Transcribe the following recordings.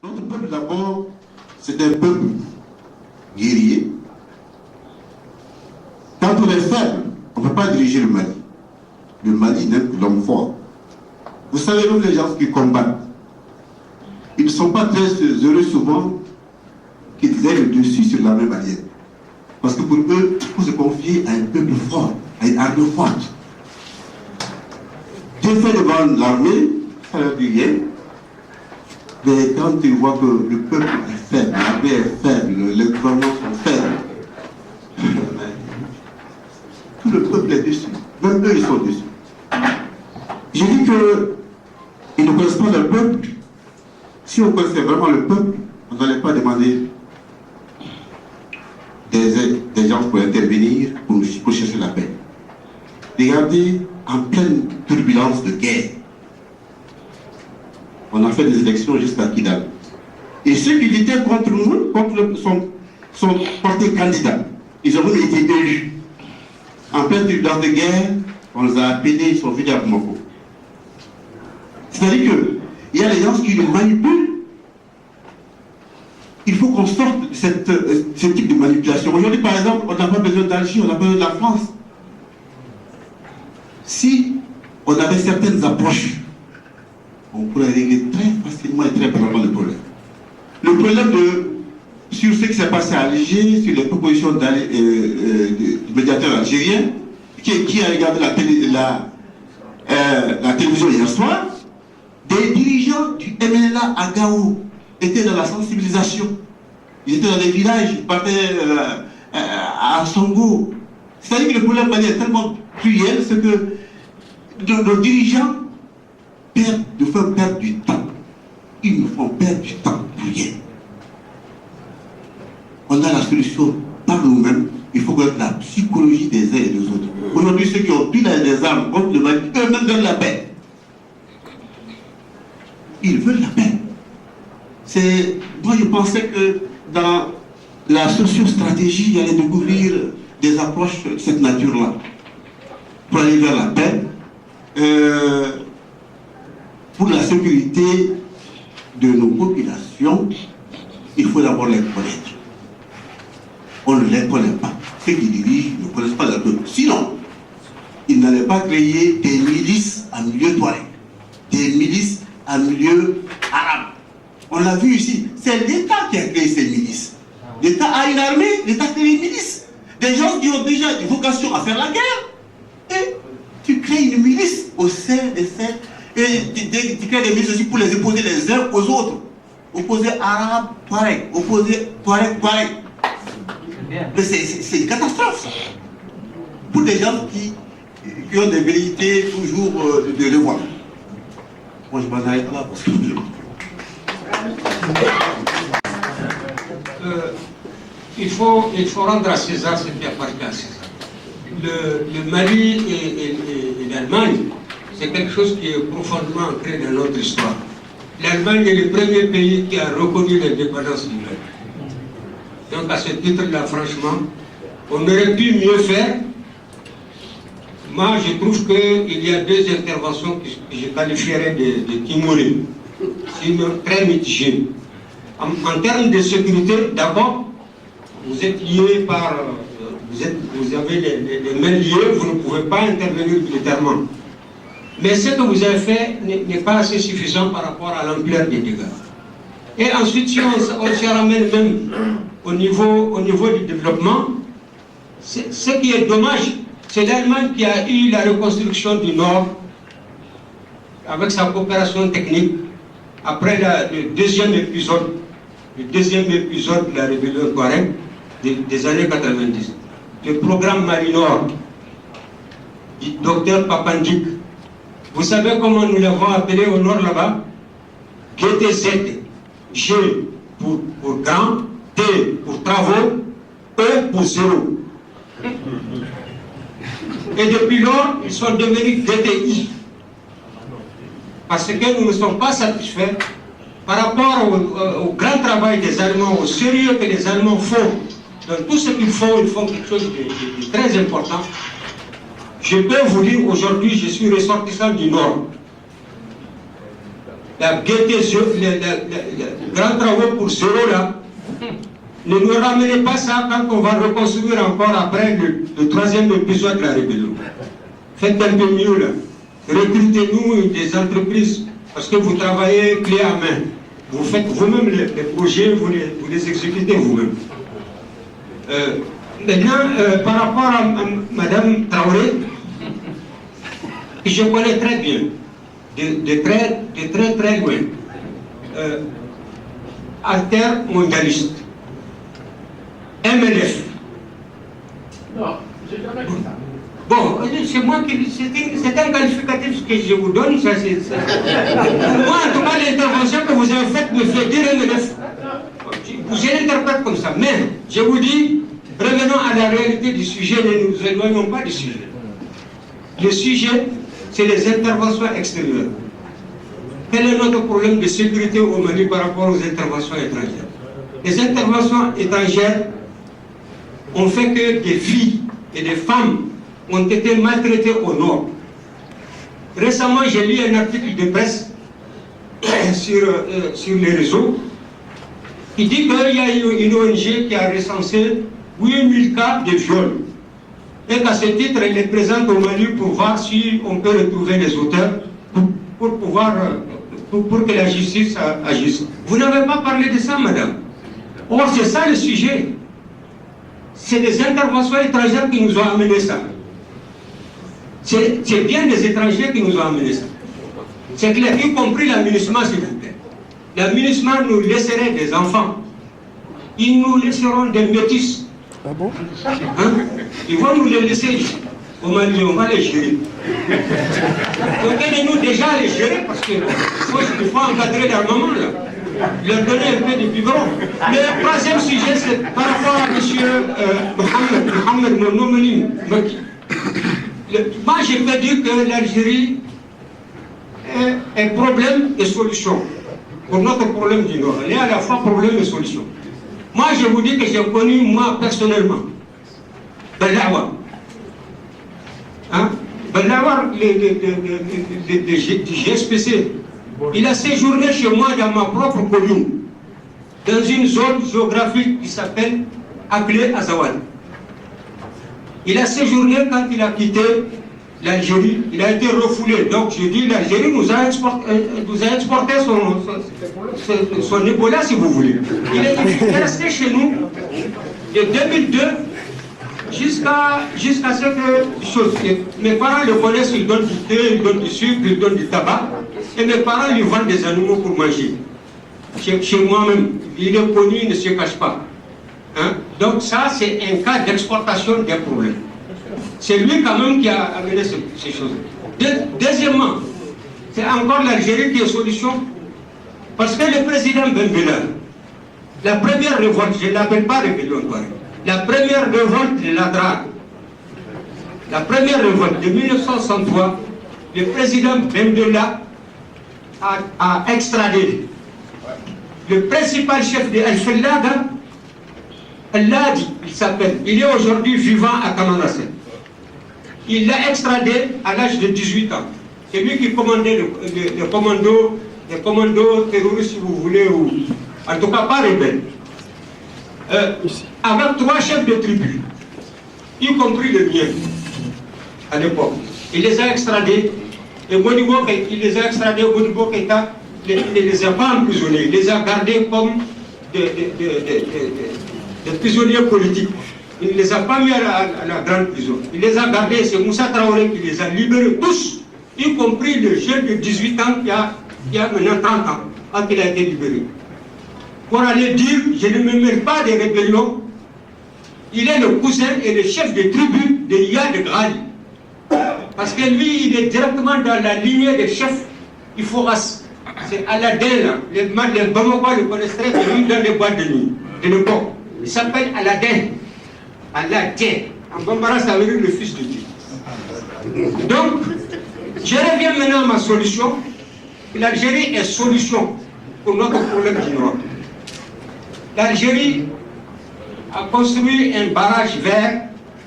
Notre peuple d'abord, c'est un peuple guerrier. Quand on est faible, on ne peut pas diriger le Mali. Le Mali n'est que l'homme fort. Vous savez, même les gens qui combattent, ils ne sont pas très heureux souvent qu'ils aient le dessus sur l'armée malienne. Parce que pour eux, il faut se confier à un peuple fort, à une armée forte. Dieu fait devant l'armée, ça ne dit rien. Mais quand tu vois que le peuple est faible, l'armée est faible, les gouvernements sont faibles, tout le peuple est dessus. Même eux, ils sont dessus. J'ai dit qu'ils ne connaissent pas le peuple. Si on connaissait vraiment le peuple, on n'allait pas demander des gens pour intervenir, pour chercher la paix. Regardez, en pleine turbulence de guerre, on a fait des élections jusqu'à Kidal. Et ceux qui étaient contre nous, sont portés candidats. Ils ont même été élus. En pleine turbulence de guerre, on les a appelés, ils sont venus à Bamako. C'est-à-dire qu'il y a des gens qui nous manipulent. Il faut qu'on sorte de ce type de manipulation. Aujourd'hui, par exemple, on n'a pas besoin d'Alger, on n'a pas besoin de la France. Si on avait certaines approches, on pourrait régler très facilement et très probablement le problème. Le problème sur ce qui s'est passé à Alger, sur les propositions du médiateur algérien, qui a regardé la télévision hier soir, des dirigeants du MNLA à Gao étaient dans la sensibilisation. Ils étaient dans les villages, ils partaient à Songo. C'est-à-dire que le problème malien est tellement cruel, c'est que nos dirigeants nous font perdre du temps. Ils nous font perdre du temps pour rien. On a la solution par nous-mêmes. Il faut connaître la psychologie des uns et des autres. Aujourd'hui, ceux qui ont pris des armes contre le Mali, eux-mêmes veulent la paix. Ils veulent la paix. Moi, je pensais que dans la sociostratégie, il y allait découvrir des approches de cette nature-là. Pour aller vers la paix, pour la sécurité de nos populations, il faut d'abord les connaître. On ne les connaît pas. Ceux qui dirigent ne connaissent pas le peuple. Sinon, ils n'allaient pas créer des milices en milieu touareg, des milices en milieu arabe. On l'a vu ici, c'est l'État qui a créé ces milices. L'État a une armée, l'État crée une milice. Des gens qui ont déjà une vocation à faire la guerre. Et tu crées une milice au sein de ces... Et tu crées des milices aussi pour les opposer les uns aux autres. Opposer arabe, touareg, opposer touareg. Mais c'est une catastrophe, ça. Pour des gens qui ont des velléités toujours de revoir. Moi, je m'en arrête là parce que... il faut rendre à César ce qui appartient à César. Le Mali et l'Allemagne, c'est quelque chose qui est profondément ancré dans notre histoire. L'Allemagne est le premier pays qui a reconnu l'indépendance du Mali. Donc à ce titre-là, franchement, on aurait pu mieux faire. Moi, je trouve qu'il y a deux interventions que je qualifierais de timorées, sinon très mitigées. En termes de sécurité, d'abord, vous êtes liés par... vous avez les mains liées, vous ne pouvez pas intervenir militairement. Mais ce que vous avez fait n'est pas assez suffisant par rapport à l'ampleur des dégâts. Et ensuite, si on se ramène même au niveau du développement, ce qui est dommage, c'est l'Allemagne qui a eu la reconstruction du Nord avec sa coopération technique après le deuxième épisode de la rébellion touareg des années 90. Le programme Mali Nord du docteur Papandik. Vous savez comment nous l'avons appelé au nord là-bas? GTZ. G pour grand, T pour travaux, E pour zéro. Et depuis lors, ils sont devenus GTI. Parce que nous ne sommes pas satisfaits par rapport au grand travail des Allemands, au sérieux que les Allemands font. Dans tout ce qu'ils font, ils font quelque chose de très important. Je peux vous dire, aujourd'hui, je suis ressortissant du Nord. la gaieté, les grands travaux pour zéro là, ne nous ramenez pas ça quand on va reconstruire encore après le troisième épisode de la rébellion. Faites un peu mieux là. Recrutez-nous des entreprises parce que vous travaillez clé à main. Vous faites vous-même les projets, vous les exécutez vous-même. Maintenant, par rapport à Mme Traoré, je connais très bien, de très loin, altermondialiste, MLF. Non, j'ai jamais dit ça. Bon, c'est moi qui. C'est un qualificatif que je vous donne, ça c'est. Moi, en tout cas, l'intervention que vous avez faite me fait dire MLF. Je l'interprète comme ça. Mais, je vous dis, revenons à la réalité du sujet, ne nous éloignons pas du sujet. Le sujet, c'est les interventions extérieures. Quel est notre problème de sécurité au Mali par rapport aux interventions étrangères? Les interventions étrangères ont fait que des filles et des femmes ont été maltraitées au nord. Récemment, j'ai lu un article de presse sur les réseaux qui dit qu'il y a une ONG qui a recensé 8000 cas de viol et qu'à ce titre, elle est présente au Mali pour voir si on peut retrouver les auteurs pour que la justice agisse. Vous n'avez pas parlé de ça, madame. Or, c'est ça le sujet. C'est les interventions étrangères qui nous ont amené ça. C'est bien des étrangers qui nous ont amené ça. C'est clair, y compris l'aménagement, s'il vous plaît. L'aménagement nous laisserait des enfants. Ils nous laisseront des métis. Ah bon? Hein? Ils vont nous les laisser au Mali, on va les gérer. Donc aidez-nous déjà à les gérer parce qu'il faut encadrer l'armement là. Leur donner un peu de biberon. Le troisième sujet, c'est par rapport à M. Mohamed Monomeli Maki. Moi, je peux dire que l'Algérie est un problème et solution. Pour notre problème du Nord. Elle est à la fois problème et solution. Moi, je vous dis que j'ai connu, moi, personnellement, Belawa. Hein? Belawa, du GSPC, il a séjourné chez moi dans ma propre commune, dans une zone géographique qui s'appelle Aglé-Azawad. Il a séjourné quand il a quitté l'Algérie, il a été refoulé. Donc je dis, l'Algérie nous a exporté son Ebola, si vous voulez. Il est resté chez nous de 2002 jusqu'à ce que mes parents le connaissent, ils donnent du thé, ils donnent du sucre, ils donnent du tabac. Et mes parents lui vendent des animaux pour manger. Chez moi-même, il est connu, il ne se cache pas. Hein? Donc ça, c'est un cas d'exportation des problèmes. C'est lui quand même qui a amené ces choses. Deuxièmement, c'est encore l'Algérie qui est solution. Parce que le président Ben Bella, la première révolte, je ne l'appelle pas rébellion, la première révolte de la drague, la première révolte de 1963, le président Ben Bella a extradé le principal chef de Al-Fallaga, Al-Ladi, il s'appelle. Il est aujourd'hui vivant à Kamanasset. Il l'a extradé à l'âge de 18 ans. C'est lui qui commandait les commandos terroristes, si vous voulez, ou en tout cas pas rebelles. Avec 3 chefs de tribu, y compris le mien, à l'époque. Il les a extradés. Et Modibo, il les a extradés. Modibo Keïta ne les a pas emprisonnés. Il les a gardés comme des prisonniers politiques. Il ne les a pas mis à la grande prison. Il les a gardés. C'est Moussa Traoré qui les a libérés tous, y compris le jeune de 18 ans qui a maintenant 30 ans, quand il a été libéré. Pour aller dire, je ne me mêle pas des rébellions. Il est le cousin et le chef de tribu de Yad Grali. Parce que lui, il est directement dans la lignée des chefs Iforas. C'est Aladin, là. Les Bamakois le connaissent très bien, dans les boîtes de nuit, de l'époque. Il s'appelle Aladin. Aladin. En Bambara, ça veut dire le fils de Dieu. Donc, je reviens maintenant à ma solution. L'Algérie est solution pour notre problème du Nord. L'Algérie a construit un barrage vert,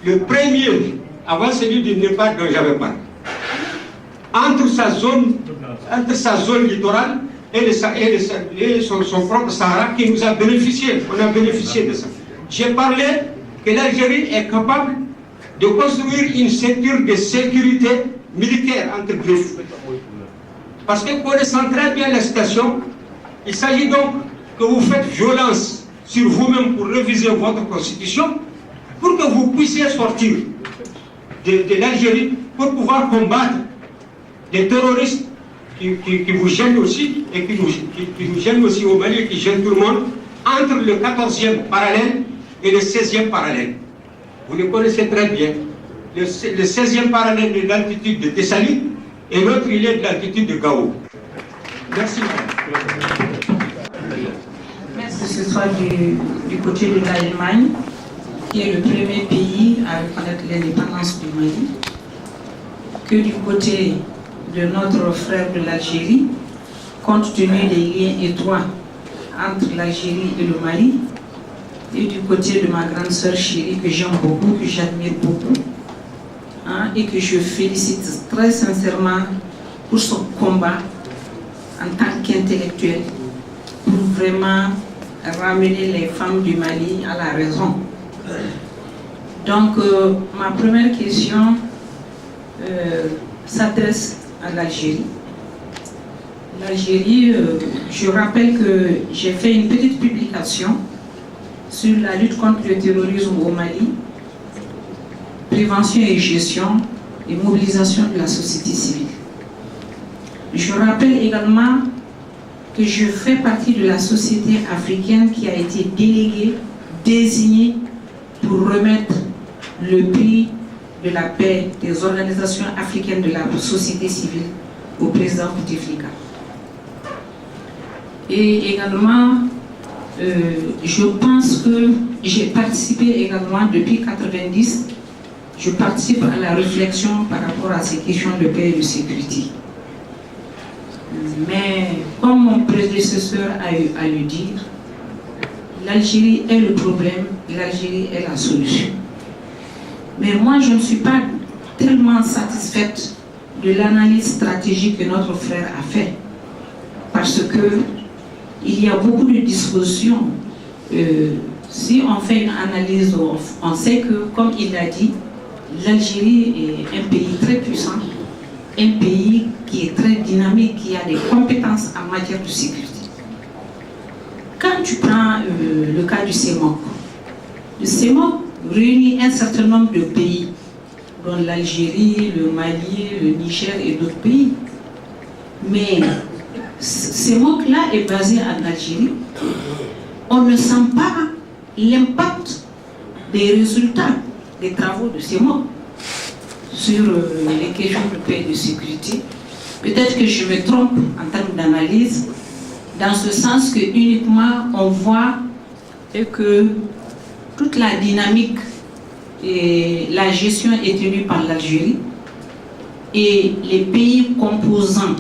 le premier, avant celui du Népal dont j'avais parlé. Entre sa zone littorale et son propre Sahara qui nous a bénéficié. On a bénéficié de ça. J'ai parlé que l'Algérie est capable de construire une ceinture de sécurité militaire entre griffes. Parce que connaissant très bien la situation, il s'agit donc que vous faites violence sur vous-même pour réviser votre constitution, pour que vous puissiez sortir de l'Algérie pour pouvoir combattre les terroristes qui vous gênent aussi et qui nous gênent aussi au Mali et qui gênent tout le monde entre le 14e parallèle et le 16e parallèle. Vous le connaissez très bien. Le 16e parallèle est de l'altitude de Thessalie et l'autre il est de l'altitude de Gao. Merci. Que ce soit du côté de l'Allemagne, qui est le premier pays à reconnaître l'indépendance du Mali, que du côté de notre frère de l'Algérie, compte tenu des liens étroits entre l'Algérie et le Mali, et du côté de ma grande sœur chérie que j'aime beaucoup, que j'admire beaucoup, hein, et que je félicite très sincèrement pour son combat en tant qu'intellectuel, pour vraiment ramener les femmes du Mali à la raison. Donc, ma première question s'adresse à l'Algérie. L'Algérie, je rappelle que j'ai fait une petite publication sur la lutte contre le terrorisme au Mali, prévention et gestion et mobilisation de la société civile. Je rappelle également que je fais partie de la société africaine qui a été déléguée, désignée pour remettre le prix de la paix des organisations africaines de la société civile au président Bouteflika. Et également, je pense que j'ai participé également depuis 1990, je participe à la réflexion par rapport à ces questions de paix et de sécurité. Mais comme mon prédécesseur a eu à le dire, l'Algérie est le problème, l'Algérie est la solution. Mais moi, je ne suis pas tellement satisfaite de l'analyse stratégique que notre frère a fait. Parce que il y a beaucoup de dispositions. Si on fait une analyse, on sait que, comme il l'a dit, l'Algérie est un pays très puissant, un pays qui est très dynamique, qui a des compétences en matière de sécurité. Quand tu prends le cas du CEMOC, le CEMOC réunit un certain nombre de pays, dont l'Algérie, le Mali, le Niger et d'autres pays. Mais CEMOC-là est basé en Algérie. On ne sent pas l'impact des résultats des travaux de CEMOC sur les questions de paix et de sécurité. Peut-être que je me trompe en termes d'analyse, dans ce sens que uniquement on voit que toute la dynamique et la gestion est tenue par l'Algérie et les pays composant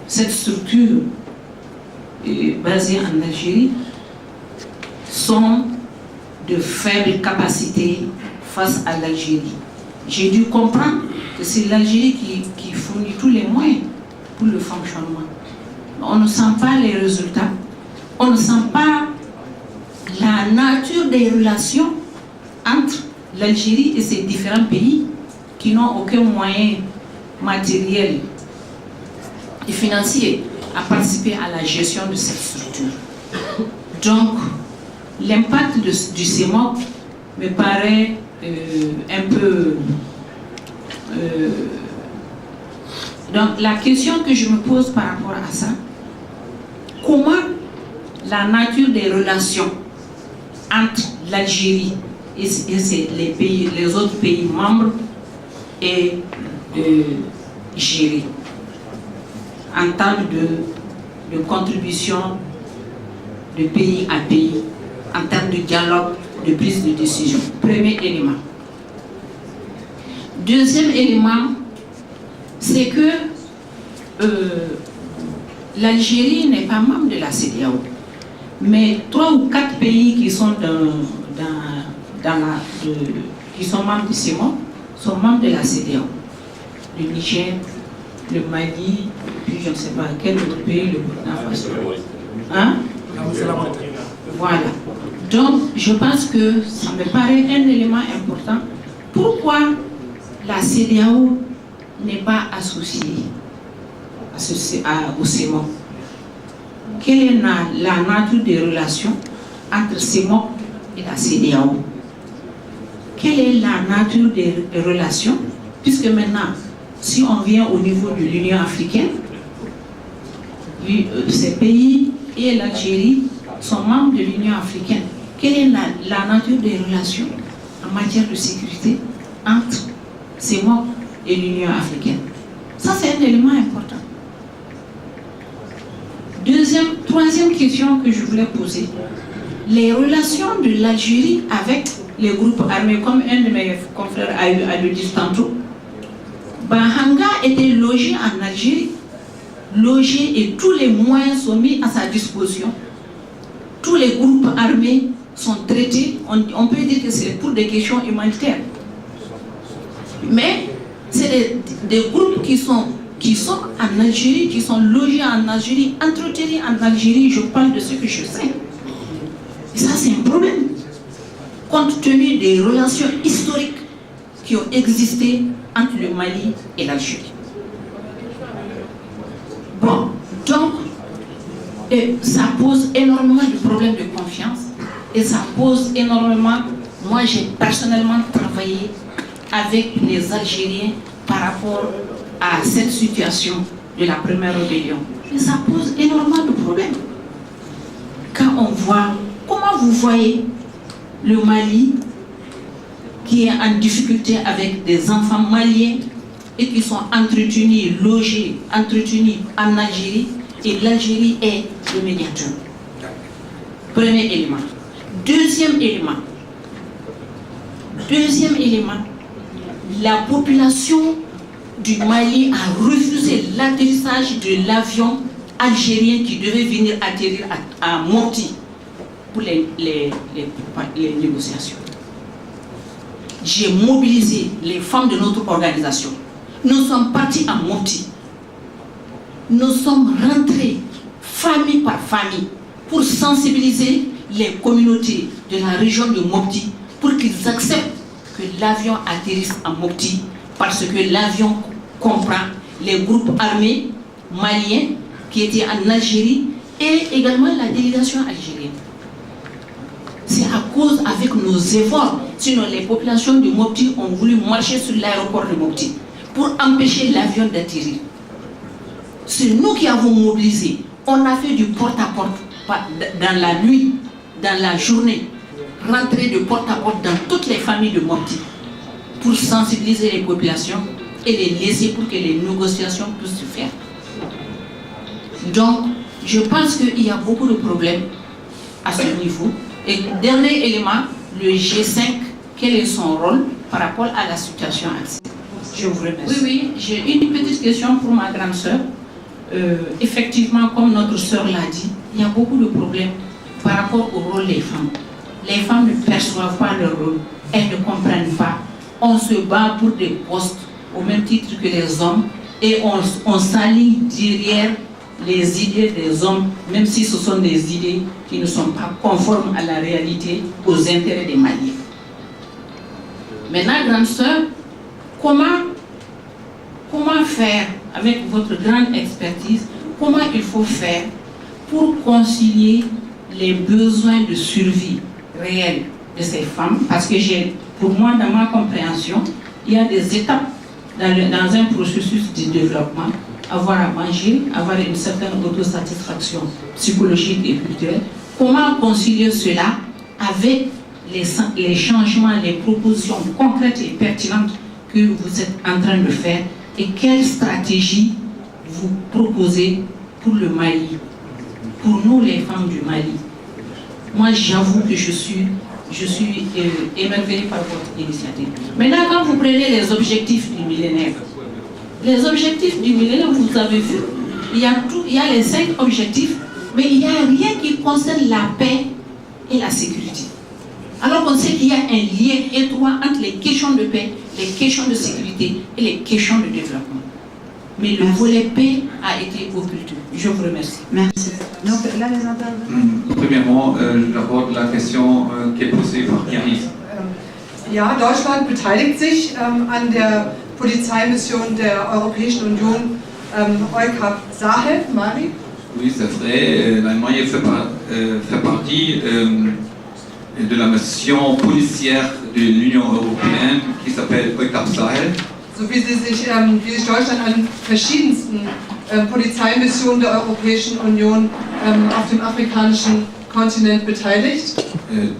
cette structure basée en Algérie sont de faibles capacités face à l'Algérie. J'ai dû comprendre que c'est l'Algérie qui fournit tous les moyens pour le fonctionnement. On ne sent pas les résultats, on ne sent pas la nature des relations entre l'Algérie et ces différents pays qui n'ont aucun moyen matériel et financier à participer à la gestion de cette structure. Donc, l'impact du CEMOC me paraît un peu... donc, la question que je me pose par rapport à ça, comment la nature des relations entre l'Algérie et les autres pays membres est gérée en termes de contribution de pays à pays, en termes de dialogue, de prise de décision. Premier élément. Deuxième élément, c'est que l'Algérie n'est pas membre de la CEDEAO, mais 3 ou 4 pays qui sont qui sont membres du CEMOC sont membres de la CEDEAO. Le Niger, le Mali, puis je ne sais pas quel autre pays, le Burkina Faso. Hein? Voilà. Donc, je pense que ça me paraît un élément important. Pourquoi la CEDEAO n'est pas associée au CEMOC? Quelle est la nature des relations entre CEMOC et la CEDEAO? Quelle est la nature des relations? Puisque maintenant, si on vient au niveau de l'Union africaine, ces pays et l'Algérie sont membres de l'Union africaine. Quelle est la nature des relations en matière de sécurité entre CEMOC et l'Union africaine? Ça, c'est un élément important. Troisième question que je voulais poser, les relations de l'Algérie avec les groupes armés, comme un de mes confrères a le dit tantôt. Bahanga était logé en Algérie, et tous les moyens sont mis à sa disposition. Tous les groupes armés sont traités, on peut dire que c'est pour des questions humanitaires. Mais c'est des groupes qui sont en Algérie, qui sont logés en Algérie, entretenus en Algérie, je parle de ce que je sais. Et ça, c'est un problème. Compte tenu des relations historiques qui ont existé entre le Mali et l'Algérie. Bon, donc, ça pose énormément de problèmes de confiance et ça pose énormément. Moi, j'ai personnellement travaillé avec les Algériens par rapport à cette situation de la première rébellion. Et ça pose énormément de problèmes. Quand on voit, comment vous voyez le Mali qui est en difficulté avec des enfants maliens et qui sont entretenus, logés, entretenus en Algérie, et l'Algérie est le médiateur. Premier élément. Deuxième élément, la population du Mali a refusé l'atterrissage de l'avion algérien qui devait venir atterrir à Mopti pour les négociations. J'ai mobilisé les femmes de notre organisation. Nous sommes partis à Mopti. Nous sommes rentrés famille par famille pour sensibiliser les communautés de la région de Mopti pour qu'ils acceptent que l'avion atterrisse à Mopti parce que l'avion comprend les groupes armés maliens qui étaient en Algérie et également la délégation algérienne. C'est à cause avec nos efforts, sinon les populations de Mopti ont voulu marcher sur l'aéroport de Mopti pour empêcher l'avion d'atterrir. C'est nous qui avons mobilisé. On a fait du porte-à-porte dans la nuit, dans la journée, rentrer de porte-à-porte dans toutes les familles de Mopti pour sensibiliser les populations et les laisser pour que les négociations puissent se faire. Donc, je pense qu'il y a beaucoup de problèmes à ce niveau. Et dernier élément, le G5, quel est son rôle par rapport à la situation actuelle? Je vous remercie. Oui, j'ai une petite question pour ma grande sœur. Effectivement, comme notre sœur l'a dit, il y a beaucoup de problèmes par rapport au rôle des femmes. Les femmes ne perçoivent pas leur rôle, elles ne comprennent pas. On se bat pour des postes au même titre que les hommes et on s'aligne derrière les idées des hommes, même si ce sont des idées qui ne sont pas conformes à la réalité, aux intérêts des Maliens. Maintenant, grande sœur, comment faire, avec votre grande expertise, comment il faut faire pour concilier les besoins de survie réels de ces femmes? Parce que pour moi, dans ma compréhension, il y a des étapes dans un processus de développement. Avoir à manger, avoir une certaine autosatisfaction psychologique et culturelle. Comment concilier cela avec les changements, les propositions concrètes et pertinentes que vous êtes en train de faire et quelle stratégie vous proposez pour le Mali, pour nous les femmes du Mali? Moi, j'avoue que je suis émerveillée par votre initiative. Maintenant, quand vous prenez les objectifs du millénaire, vous avez vu, il y a les 5 objectifs, mais il n'y a rien qui concerne la paix et la sécurité. Alors qu'on sait qu'il y a un lien étroit entre les questions de paix, les questions de sécurité et les questions de développement. mais le volet paix a été occulté. Je vous remercie. Merci. Donc là, les intervenants. Premièrement, j'aborde la question qui est posée par Yanis. Ja, Deutschland beteiligt sich an der Polizeimission der Europäischen Union EUCAP Sahel, Mali. Oui, c'est vrai. L'Allemagne fait partie de la mission policière de l'Union européenne qui s'appelle EUCAP Sahel. So wie sich Deutschland an verschiedensten Polizeimissionen der Europäischen Union auf dem afrikanischen Kontinent beteiligt.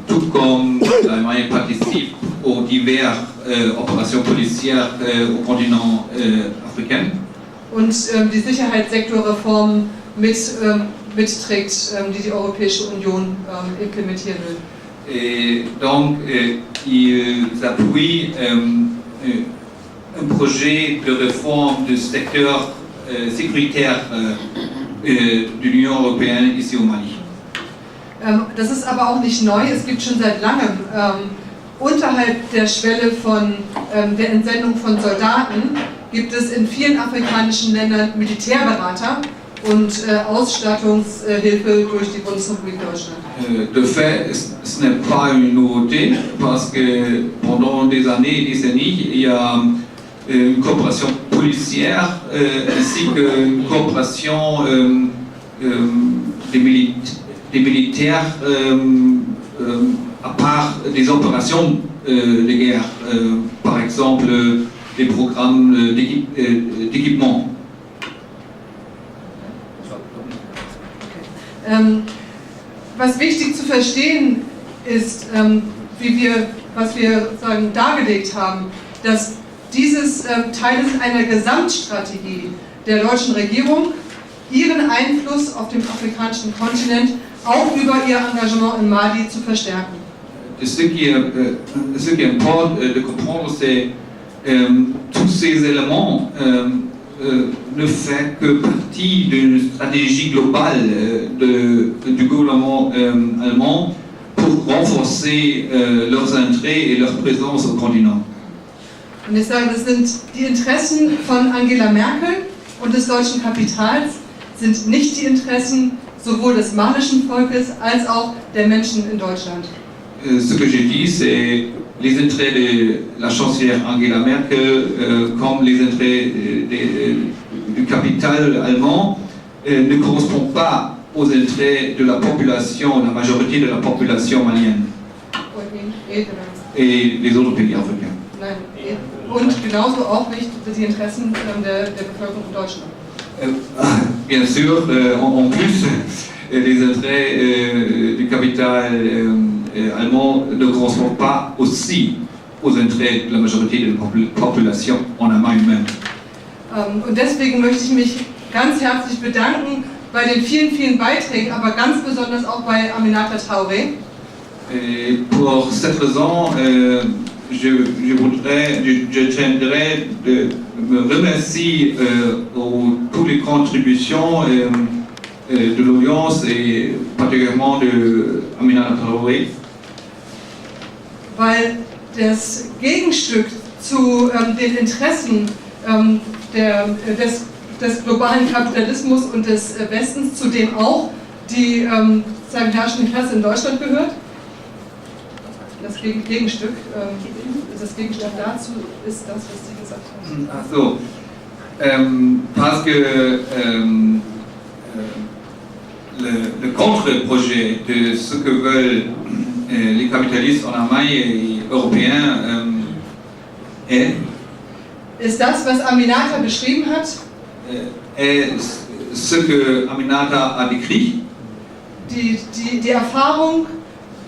Tout comme l'Allemagne participe aux diverses opérations policières au continent africain. Und die Sicherheitssektorreformen mitträgt, die Europäische Union implementieren will. Et donc, ils appuient un projet de réforme du secteur sécuritaire de l'Union européenne ici au Mali. Das ist aber auch nicht neu, es gibt schon seit langem unterhalb der Schwelle von der Entsendung von Soldaten gibt es in vielen afrikanischen Ländern Militärberater und Ausstattungshilfe durch die Bundesrepublik Deutschland. De fait, ce n'est pas une nouveauté parce que pendant des années et décennies, il y a une coopération policière ainsi qu'une coopération des militaires à part des opérations de guerre, par exemple des programmes d'équipement. Was wichtig zu verstehen ist, was wir sozusagen dargelegt haben, dass dieses Teil ist einer Gesamtstrategie der deutschen Regierung, ihren Einfluss auf dem afrikanischen Kontinent auch über ihr Engagement in Mali zu verstärken. Ce qui importe de comprendre, c'est tous ces éléments ne font que partie d'une stratégie globale du gouvernement allemand pour renforcer leurs intérêts et leur présence au continent. Und ich sage, das sind die Interessen von Angela Merkel und des deutschen Kapitals, sind nicht die Interessen sowohl des malischen Volkes als auch der Menschen in Deutschland. Ce que j'ai dit, c'est les intérêts de la chancelière Angela Merkel comme les intérêts du capital allemand ne correspondent pas aux intérêts de la population, la majorité de la population malienne et les autres pays africains. Nein, und genauso auch nicht die Interessen der Bevölkerung in Deutschland. Bien sûr, en plus, les intérêts du capital allemand ne correspondent pas aussi aux intérêts de la majorité de la population en Allemagne même. Und deswegen möchte ich mich ganz herzlich bedanken bei den vielen, vielen Beiträgen, aber ganz besonders auch bei Aminata Traoré. Et pour cette raison, je tiendrais de me remercier toutes les contributions de l'audience et particulièrement de Aminata Traoré. Weil das Gegenstück zu den Interessen des globalen Kapitalismus und des Westens, zu dem auch die herrschende Klasse in Deutschland gehört, das Gegenstück dazu ist das, was Sie gesagt haben. Ach so, parce que le contre-projet de ce que veulent les capitalistes en Allemagne et européens ist das, was Aminata beschrieben hat, est ce que Aminata a décrit. Die Erfahrung,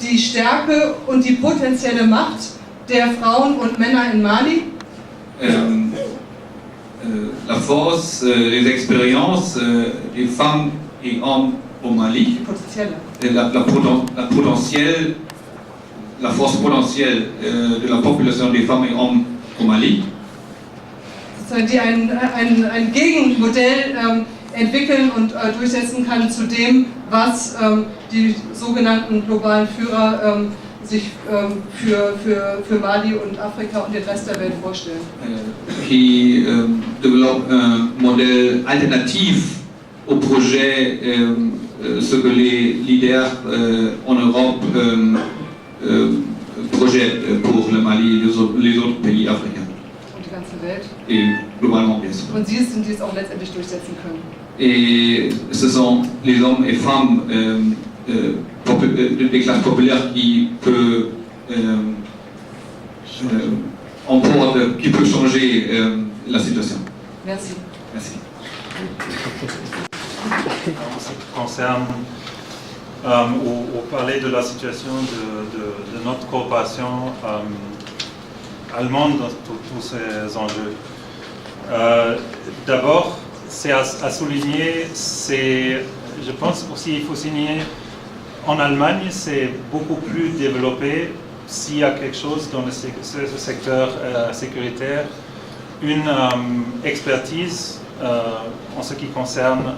die Stärke und die potenzielle Macht der Frauen und Männer in Mali. La force, les expériences des femmes et hommes au Mali. La force potentielle de la population des femmes et hommes au Mali. Die ein Gegenmodell entwickeln und durchsetzen kann zu dem, was die sogenannten globalen Führer sich für Mali und Afrika und den Rest der Welt vorstellen. Qui développe un modèle alternatif au projet, ce que les leaders en Europe projettent pour le Mali et les autres pays africains. Und die ganze Welt. Et globalement, bien sûr. Und sie sind, die es auch letztendlich durchsetzen können. Et ce sont les hommes et femmes des classes populaires qui peuvent qui peut changer la situation. Merci. Merci. En ce qui concerne ou parler de la situation de notre coopération allemande dans tous ces enjeux. D'abord, c'est à souligner, je pense aussi il faut souligner, en Allemagne, c'est beaucoup plus développé s'il y a quelque chose dans le secteur sécuritaire, une expertise en ce qui concerne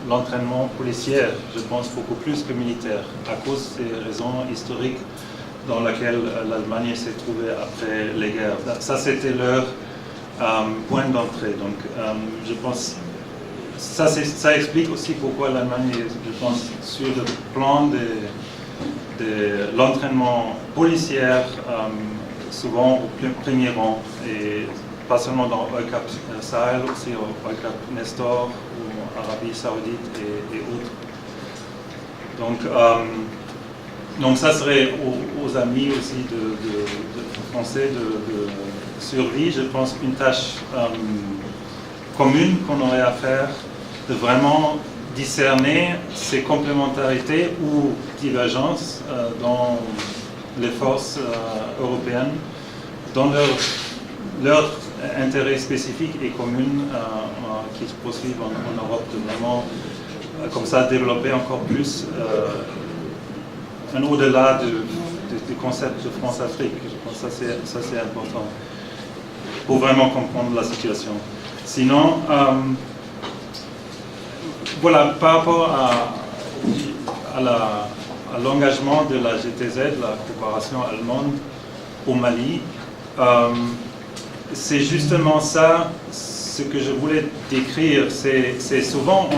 l'entraînement policier, je pense beaucoup plus que militaire, à cause des raisons historiques dans lesquelles l'Allemagne s'est trouvée après les guerres. Ça, c'était leur point d'entrée. Donc, je pense ça explique aussi pourquoi l'Allemagne est, je pense, sur le plan de l'entraînement policier, souvent au premier rang, et pas seulement dans EUCAP Sahel, aussi au EUCAP Nestor, ou Arabie Saoudite et autres. Donc ça serait aux amis aussi de français de survie, je pense, une tâche commune qu'on aurait à faire, de vraiment discerner ces complémentarités ou divergences dans les forces européennes, dans leur intérêt spécifique et commun qui se poursuivent en Europe, de vraiment comme ça développer encore plus au-delà du concept de France-Afrique. Je pense que ça c'est important pour vraiment comprendre la situation. Sinon, voilà, par rapport à l'engagement de la GTZ, la coopération allemande au Mali, c'est justement ça ce que je voulais décrire. C'est souvent,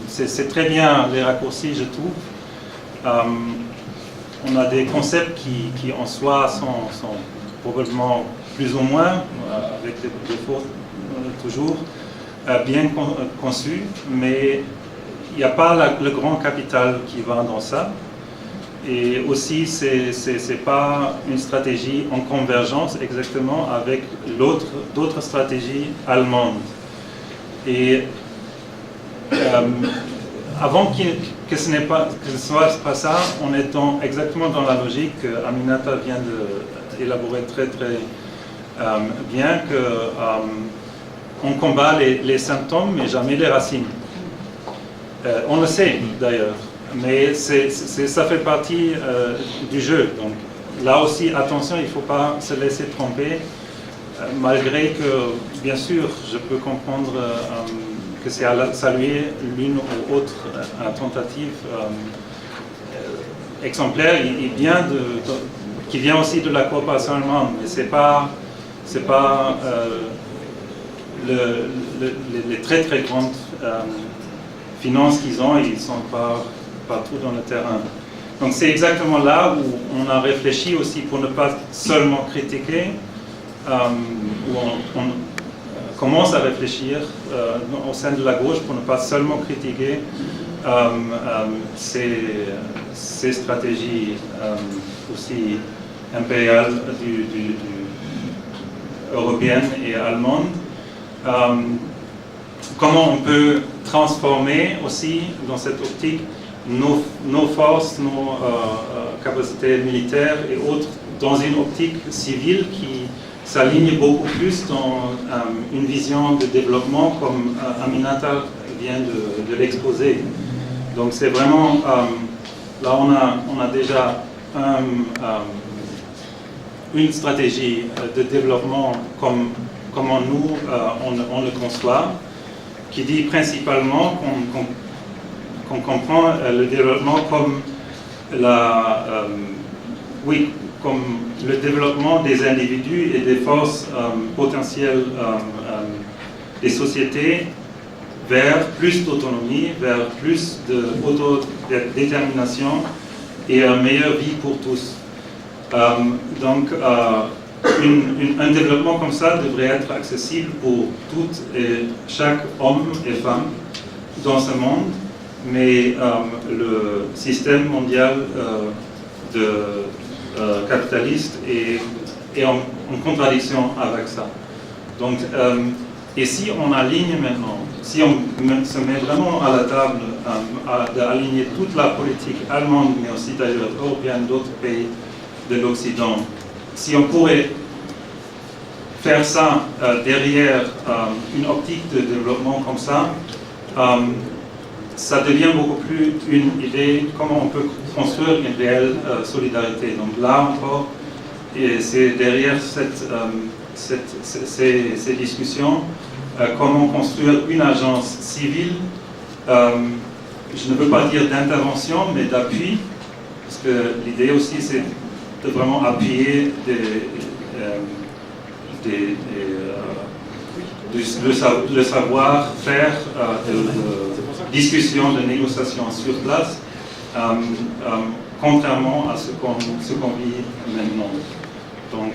c'est très bien les raccourcis, je trouve. On a des concepts qui en soi sont probablement plus ou moins, avec des défauts toujours, bien conçus, mais il n'y a pas le grand capital qui va dans ça. Et aussi, c'est pas une stratégie en convergence exactement avec d'autres stratégies allemandes. Et avant que ce ne soit pas ça, on est exactement dans la logique que Aminata vient d'élaborer très très bien, qu'on combat les symptômes mais jamais les racines. On le sait d'ailleurs, mais ça fait partie du jeu. Donc là aussi, attention, il ne faut pas se laisser tromper, malgré que, bien sûr, je peux comprendre que c'est à saluer l'une ou autre tentative exemplaire qui vient aussi de la coopération allemande, mais c'est pas les très très grandes finances qu'ils ont, ils ne sont pas partout dans le terrain. Donc c'est exactement là où on a réfléchi aussi pour ne pas seulement critiquer, où on commence à réfléchir au sein de la gauche pour ne pas seulement critiquer ces stratégies aussi impériales européennes et allemandes. Comment on peut transformer aussi dans cette optique nos forces, nos capacités militaires et autres dans une optique civile qui s'aligne beaucoup plus dans une vision de développement comme Aminata vient de l'exposer. Donc c'est vraiment, là on a déjà une stratégie de développement comment nous on le conçoit, qui dit principalement qu'on comprend le développement comme oui, comme le développement des individus et des forces potentielles des sociétés vers plus d'autonomie, vers plus d'autodétermination et une meilleure vie pour tous. Donc, un développement comme ça devrait être accessible pour toutes et chaque homme et femme dans ce monde, mais le système mondial capitaliste est en contradiction avec ça. Donc, et si on aligne maintenant, si on se met vraiment à la table d'aligner toute la politique allemande, mais aussi d'ailleurs européenne, d'autres pays de l'Occident, si on pourrait faire ça derrière une optique de développement comme ça, ça devient beaucoup plus une idée comment on peut construire une réelle solidarité. Donc là encore, c'est derrière ces discussions, comment construire une agence civile, je ne veux pas dire d'intervention, mais d'appui, parce que l'idée aussi c'est de vraiment appuyer le savoir-faire de discussion, de négociation sur place, contrairement à ce qu'on vit maintenant. Donc,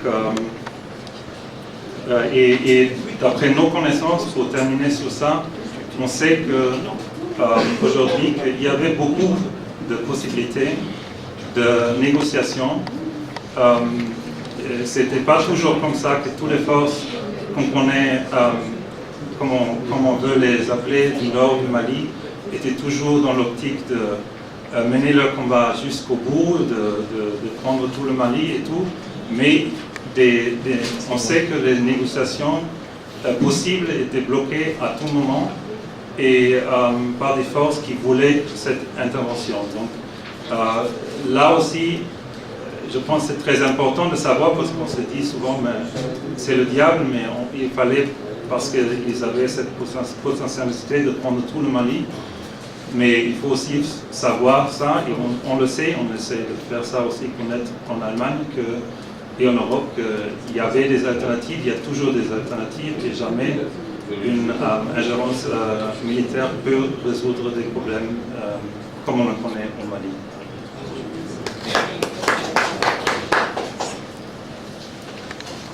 et d'après nos connaissances, pour terminer sur ça, on sait qu'aujourd'hui, il y avait beaucoup de possibilités de négociation. C'était pas toujours comme ça que toutes les forces qu'on connaît, comme on veut les appeler, du nord du Mali, étaient toujours dans l'optique de mener leur combat jusqu'au bout, de prendre tout le Mali et tout, mais on sait que les négociations possibles étaient bloquées à tout moment et par des forces qui voulaient cette intervention. Donc là aussi, je pense que c'est très important de savoir, parce qu'on se dit souvent c'est le diable, mais il fallait, parce qu'ils avaient cette potentialité de prendre tout le Mali. Mais il faut aussi savoir ça, et on le sait, on essaie de faire ça aussi connaître en Allemagne et en Europe, qu'il y avait des alternatives, il y a toujours des alternatives, et jamais une ingérence militaire peut résoudre des problèmes comme on le connaît au Mali.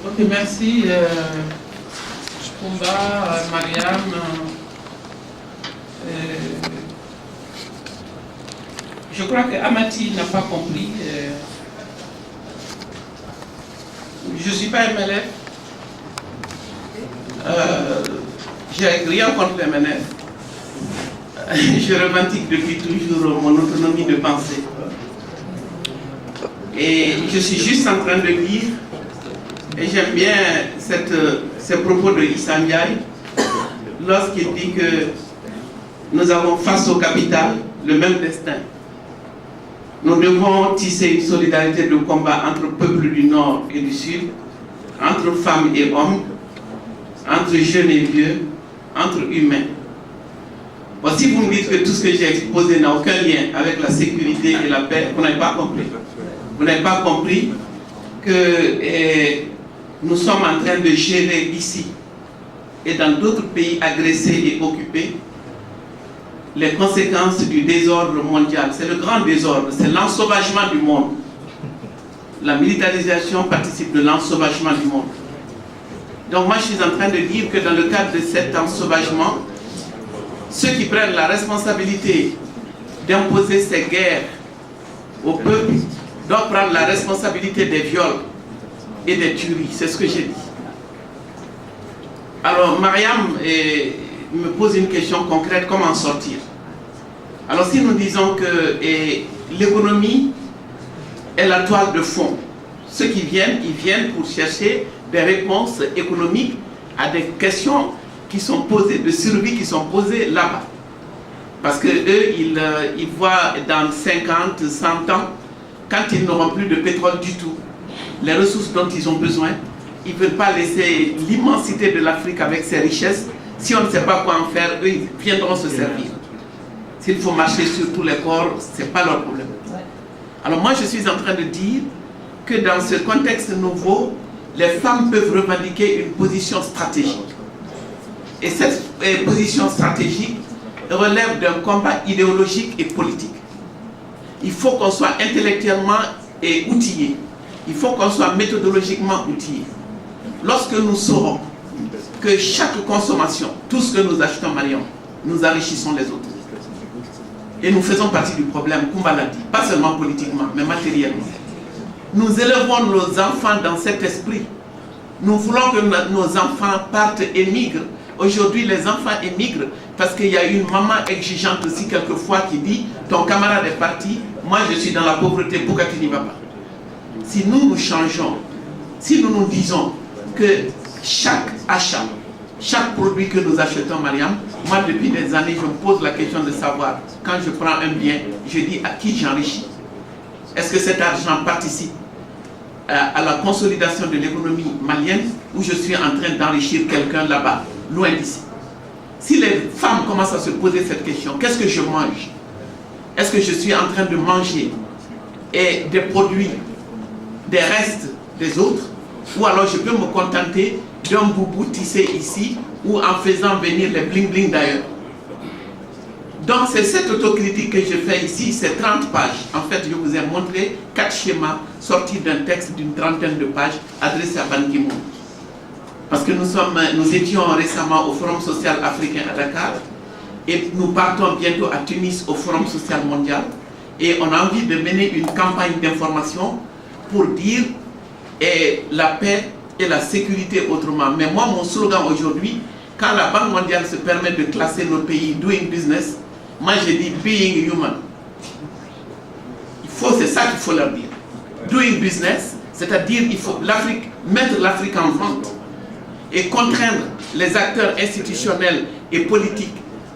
Ok, merci. Kumba, Mariam. Je crois que Amati n'a pas compris. Je ne suis pas MLF. J'ai rien contre MLF. Je revendique depuis toujours mon autonomie de pensée. Et je suis juste en train de lire, et j'aime bien ces propos de Issa Ndiaye, lorsqu'il dit que nous avons face au capital le même destin. Nous devons tisser une solidarité de combat entre peuples du Nord et du Sud, entre femmes et hommes, entre jeunes et vieux, entre humains. Bon, si vous me dites que tout ce que j'ai exposé n'a aucun lien avec la sécurité et la paix, vous n'avez pas compris. Vous n'avez pas compris que nous sommes en train de gérer ici et dans d'autres pays agressés et occupés les conséquences du désordre mondial. C'est le grand désordre, c'est l'ensauvagement du monde. La militarisation participe de l'ensauvagement du monde. Donc moi je suis en train de dire que dans le cadre de cet ensauvagement, ceux qui prennent la responsabilité d'imposer ces guerres au peuple doivent prendre la responsabilité des viols et des tueries. C'est ce que j'ai dit. Alors Mariam me pose une question concrète, comment en sortir? Alors si nous disons que l'économie est la toile de fond, ceux qui viennent, ils viennent pour chercher des réponses économiques à des questions qui sont posées, de survie qui sont posées là-bas. Parce que eux, ils voient dans 50, 100 ans, quand ils n'auront plus de pétrole du tout, les ressources dont ils ont besoin, ils ne veulent pas laisser l'immensité de l'Afrique avec ses richesses. Si on ne sait pas quoi en faire, eux, ils viendront se servir. S'il faut marcher sur tous les corps, ce n'est pas leur problème. Alors moi, je suis en train de dire que dans ce contexte nouveau, les femmes peuvent revendiquer une position stratégique. Et cette position stratégique relève d'un combat idéologique et politique. Il faut qu'on soit intellectuellement et outillé. Il faut qu'on soit méthodologiquement outillé. Lorsque nous saurons que chaque consommation, tout ce que nous achetons, Mariam, nous enrichissons les autres. Et nous faisons partie du problème, Koumba l'a dit, pas seulement politiquement, mais matériellement. Nous élevons nos enfants dans cet esprit. Nous voulons que nos enfants partent et migrent. Aujourd'hui, les enfants émigrent parce qu'il y a une maman exigeante aussi quelquefois qui dit « Ton camarade est parti, moi je suis dans la pauvreté, pourquoi tu n'y vas pas ?» Si nous nous changeons, si nous nous disons que chaque achat, chaque produit que nous achetons, Mariam, moi depuis des années, je me pose la question de savoir, quand je prends un bien, je dis à qui j'enrichis. Est-ce que cet argent participe à la consolidation de l'économie malienne ou je suis en train d'enrichir quelqu'un là-bas, loin d'ici? Si les femmes commencent à se poser cette question, qu'est-ce que je mange? Est-ce que je suis en train de manger des produits, des restes des autres? Ou alors je peux me contenter d'un boubou tissé ici ou en faisant venir les bling-bling d'ailleurs. Donc c'est cette autocritique que je fais ici, c'est 30 pages. En fait, je vous ai montré 4 schémas sortis d'un texte d'une trentaine de pages adressé à Ban Ki-moon. Parce que nous étions récemment au Forum social africain à Dakar et nous partons bientôt à Tunis au Forum social mondial et on a envie de mener une campagne d'information pour dire la paix et la sécurité autrement. Mais moi, mon slogan aujourd'hui, quand la Banque mondiale se permet de classer nos pays doing business, moi je dis being human. C'est ça qu'il faut leur dire. Doing business, c'est-à-dire il faut mettre l'Afrique en vente et contraindre les acteurs institutionnels et politiques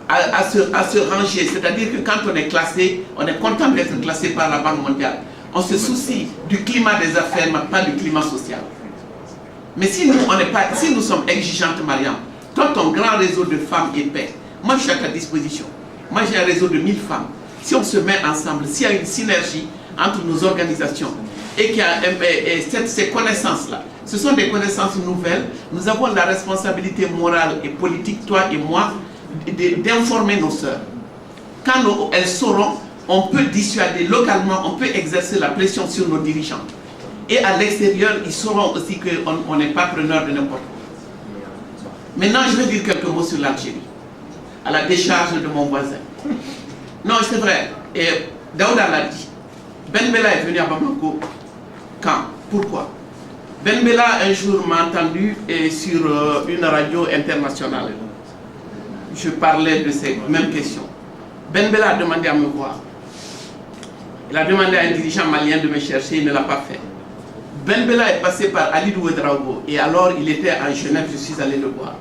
à se ranger. C'est-à-dire que quand on est classé, on est content d'être classé par la Banque mondiale. On se soucie du climat des affaires, mais pas du climat social. Mais si nous sommes exigeantes, Mariam, toi ton grand réseau de femmes et paix, moi je suis à ta disposition. Moi j'ai un réseau de 1000 femmes. Si on se met ensemble, s'il y a une synergie entre nos organisations et qu'il y a ces connaissances-là, ce sont des connaissances nouvelles, nous avons la responsabilité morale et politique, toi et moi, d'informer nos sœurs. Quand elles sauront, on peut dissuader localement, on peut exercer la pression sur nos dirigeants. Et à l'extérieur, ils sauront aussi qu'on n'est pas preneur de n'importe quoi. Maintenant, je vais dire quelques mots sur l'Algérie, à la décharge de mon voisin. Non, c'est vrai. Et Daouda l'a dit. Ben Bella est venu à Bamako. Quand? Pourquoi? Ben Bella, un jour, m'a entendu sur une radio internationale. Je parlais de ces mêmes questions. Ben Bella a demandé à me voir. Il a demandé à un dirigeant malien de me chercher, il ne l'a pas fait. Ben Bella est passé par Ali Ouedraogo et alors il était à Genève, je suis allé le voir.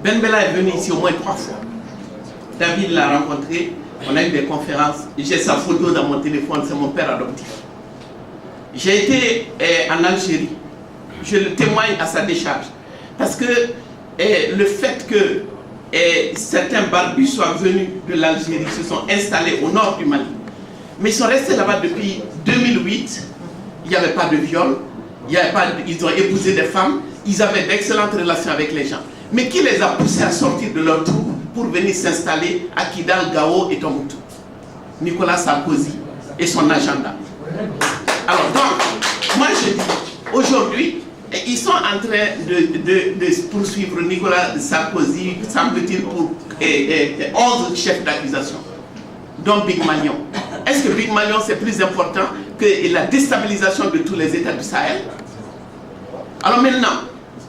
Ben Bella est venu ici au moins 3 fois. David l'a rencontré, on a eu des conférences, j'ai sa photo dans mon téléphone, c'est mon père adoptif. J'ai été en Algérie, je le témoigne à sa décharge. Parce que le fait que certains barbus soient venus de l'Algérie, se sont installés au nord du Mali, mais ils sont restés là-bas depuis 2008, il n'y avait pas de viol, ils ont épousé des femmes, ils avaient d'excellentes relations avec les gens. Mais qui les a poussés à sortir de leur trou pour venir s'installer à Kidal, Gao et Tombouctou? Nicolas Sarkozy et son agenda. Alors donc, moi je dis, aujourd'hui, ils sont en train de poursuivre Nicolas Sarkozy, semble-t-il, pour 11 chefs d'accusation, dont Big Malion. Est-ce que Big Malion c'est plus important que la déstabilisation de tous les États du Sahel? Alors maintenant,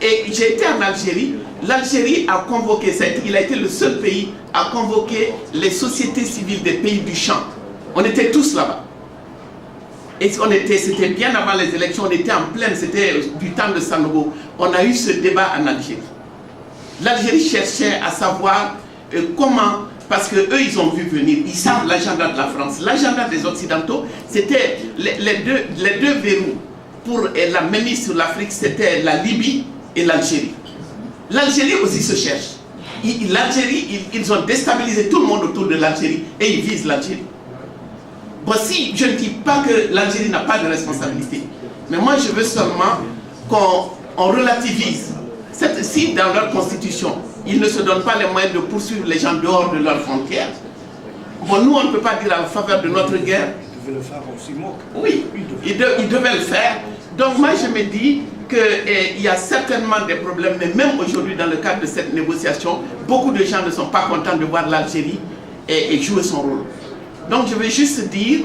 j'ai été en Algérie, l'Algérie a convoqué, il a été le seul pays à convoquer les sociétés civiles des pays du champ. On était tous là-bas. Et c'était bien avant les élections, on était en pleine, c'était du temps de Sanogo. On a eu ce débat en Algérie. L'Algérie cherchait à savoir comment, parce qu'eux ils ont vu venir, ils savent l'agenda de la France. L'agenda des Occidentaux, c'était les deux verrous pour la mainmise sur l'Afrique, c'était la Libye et l'Algérie. L'Algérie aussi se cherche. L'Algérie, ils ont déstabilisé tout le monde autour de l'Algérie et ils visent l'Algérie. Bon, si, je ne dis pas que l'Algérie n'a pas de responsabilité, mais moi je veux seulement qu'on relativise. Si dans leur constitution, ils ne se donnent pas les moyens de poursuivre les gens dehors de leurs frontières, bon, nous on ne peut pas dire en faveur de notre guerre. Ils devaient le faire aussi, oui, ils devaient le faire. Donc moi je me dis qu'il y a certainement des problèmes, mais même aujourd'hui dans le cadre de cette négociation, beaucoup de gens ne sont pas contents de voir l'Algérie et jouer son rôle. Donc je veux juste dire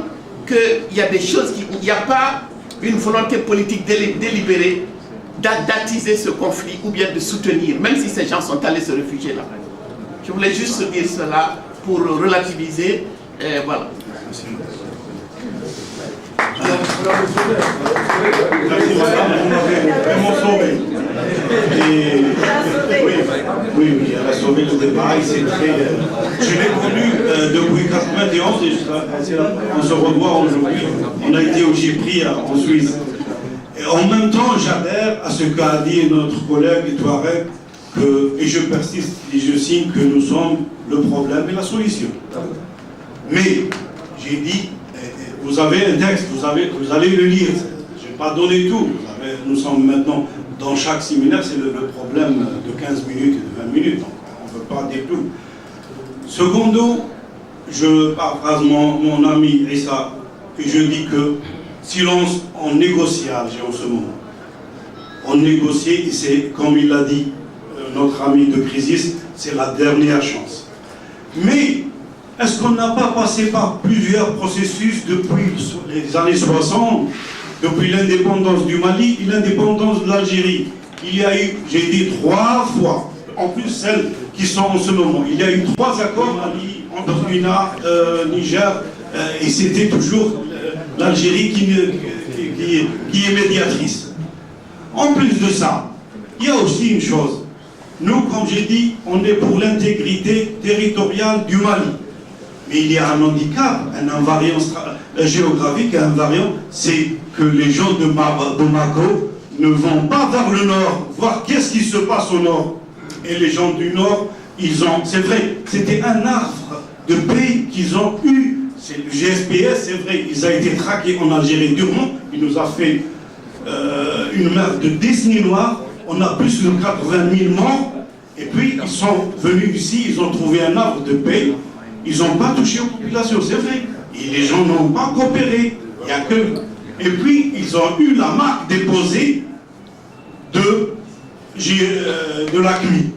qu'il y a des choses, il n'y a pas une volonté politique délibérée d'attiser ce conflit ou bien de soutenir, même si ces gens sont allés se réfugier là. Je voulais juste dire cela pour relativiser, voilà. Oui, elle a sauvé le débat. Je l'ai connu depuis 1991 et on se revoit aujourd'hui. On a été au Chypre en Suisse. Et en même temps, j'adhère à ce qu'a dit notre collègue Touareg, et je persiste et je signe que nous sommes le problème et la solution. Mais j'ai dit, vous avez un texte, vous allez le lire. Je n'ai pas donné tout. Nous sommes maintenant dans chaque séminaire, c'est le problème de 15 minutes et de 20 minutes. Donc on ne peut pas dire tout. Secondo, je paraphrase mon ami Issa, et je dis que silence, on négocie à Alger en ce moment. On négocie, et c'est, comme il l'a dit, notre ami de Crisis, c'est la dernière chance. Mais, est-ce qu'on n'a pas passé par plusieurs processus depuis les années 60, depuis l'indépendance du Mali et l'indépendance de l'Algérie? Il y a eu, j'ai dit 3 fois, en plus celles qui sont en ce moment, il y a eu 3 accords Mali, Burkina, Niger, et c'était toujours l'Algérie qui est médiatrice. En plus de ça, il y a aussi une chose. Nous, comme j'ai dit, on est pour l'intégrité territoriale du Mali. Mais il y a un handicap, un invariant géographique, un invariant, c'est que les gens de Bamako ne vont pas vers le nord, voir qu'est-ce qui se passe au nord. Et les gens du nord, c'est vrai, c'était un arbre de paix qu'ils ont eu. C'est le GSPS, c'est vrai, il a été traqué en Algérie durement, il nous a fait une mer de décennies noires, on a plus de 80 000 morts, et puis ils sont venus ici, ils ont trouvé un arbre de paix, ils n'ont pas touché aux populations, c'est vrai, et les gens n'ont pas coopéré, il y a que... Et puis ils ont eu la marque déposée de l'ACMI.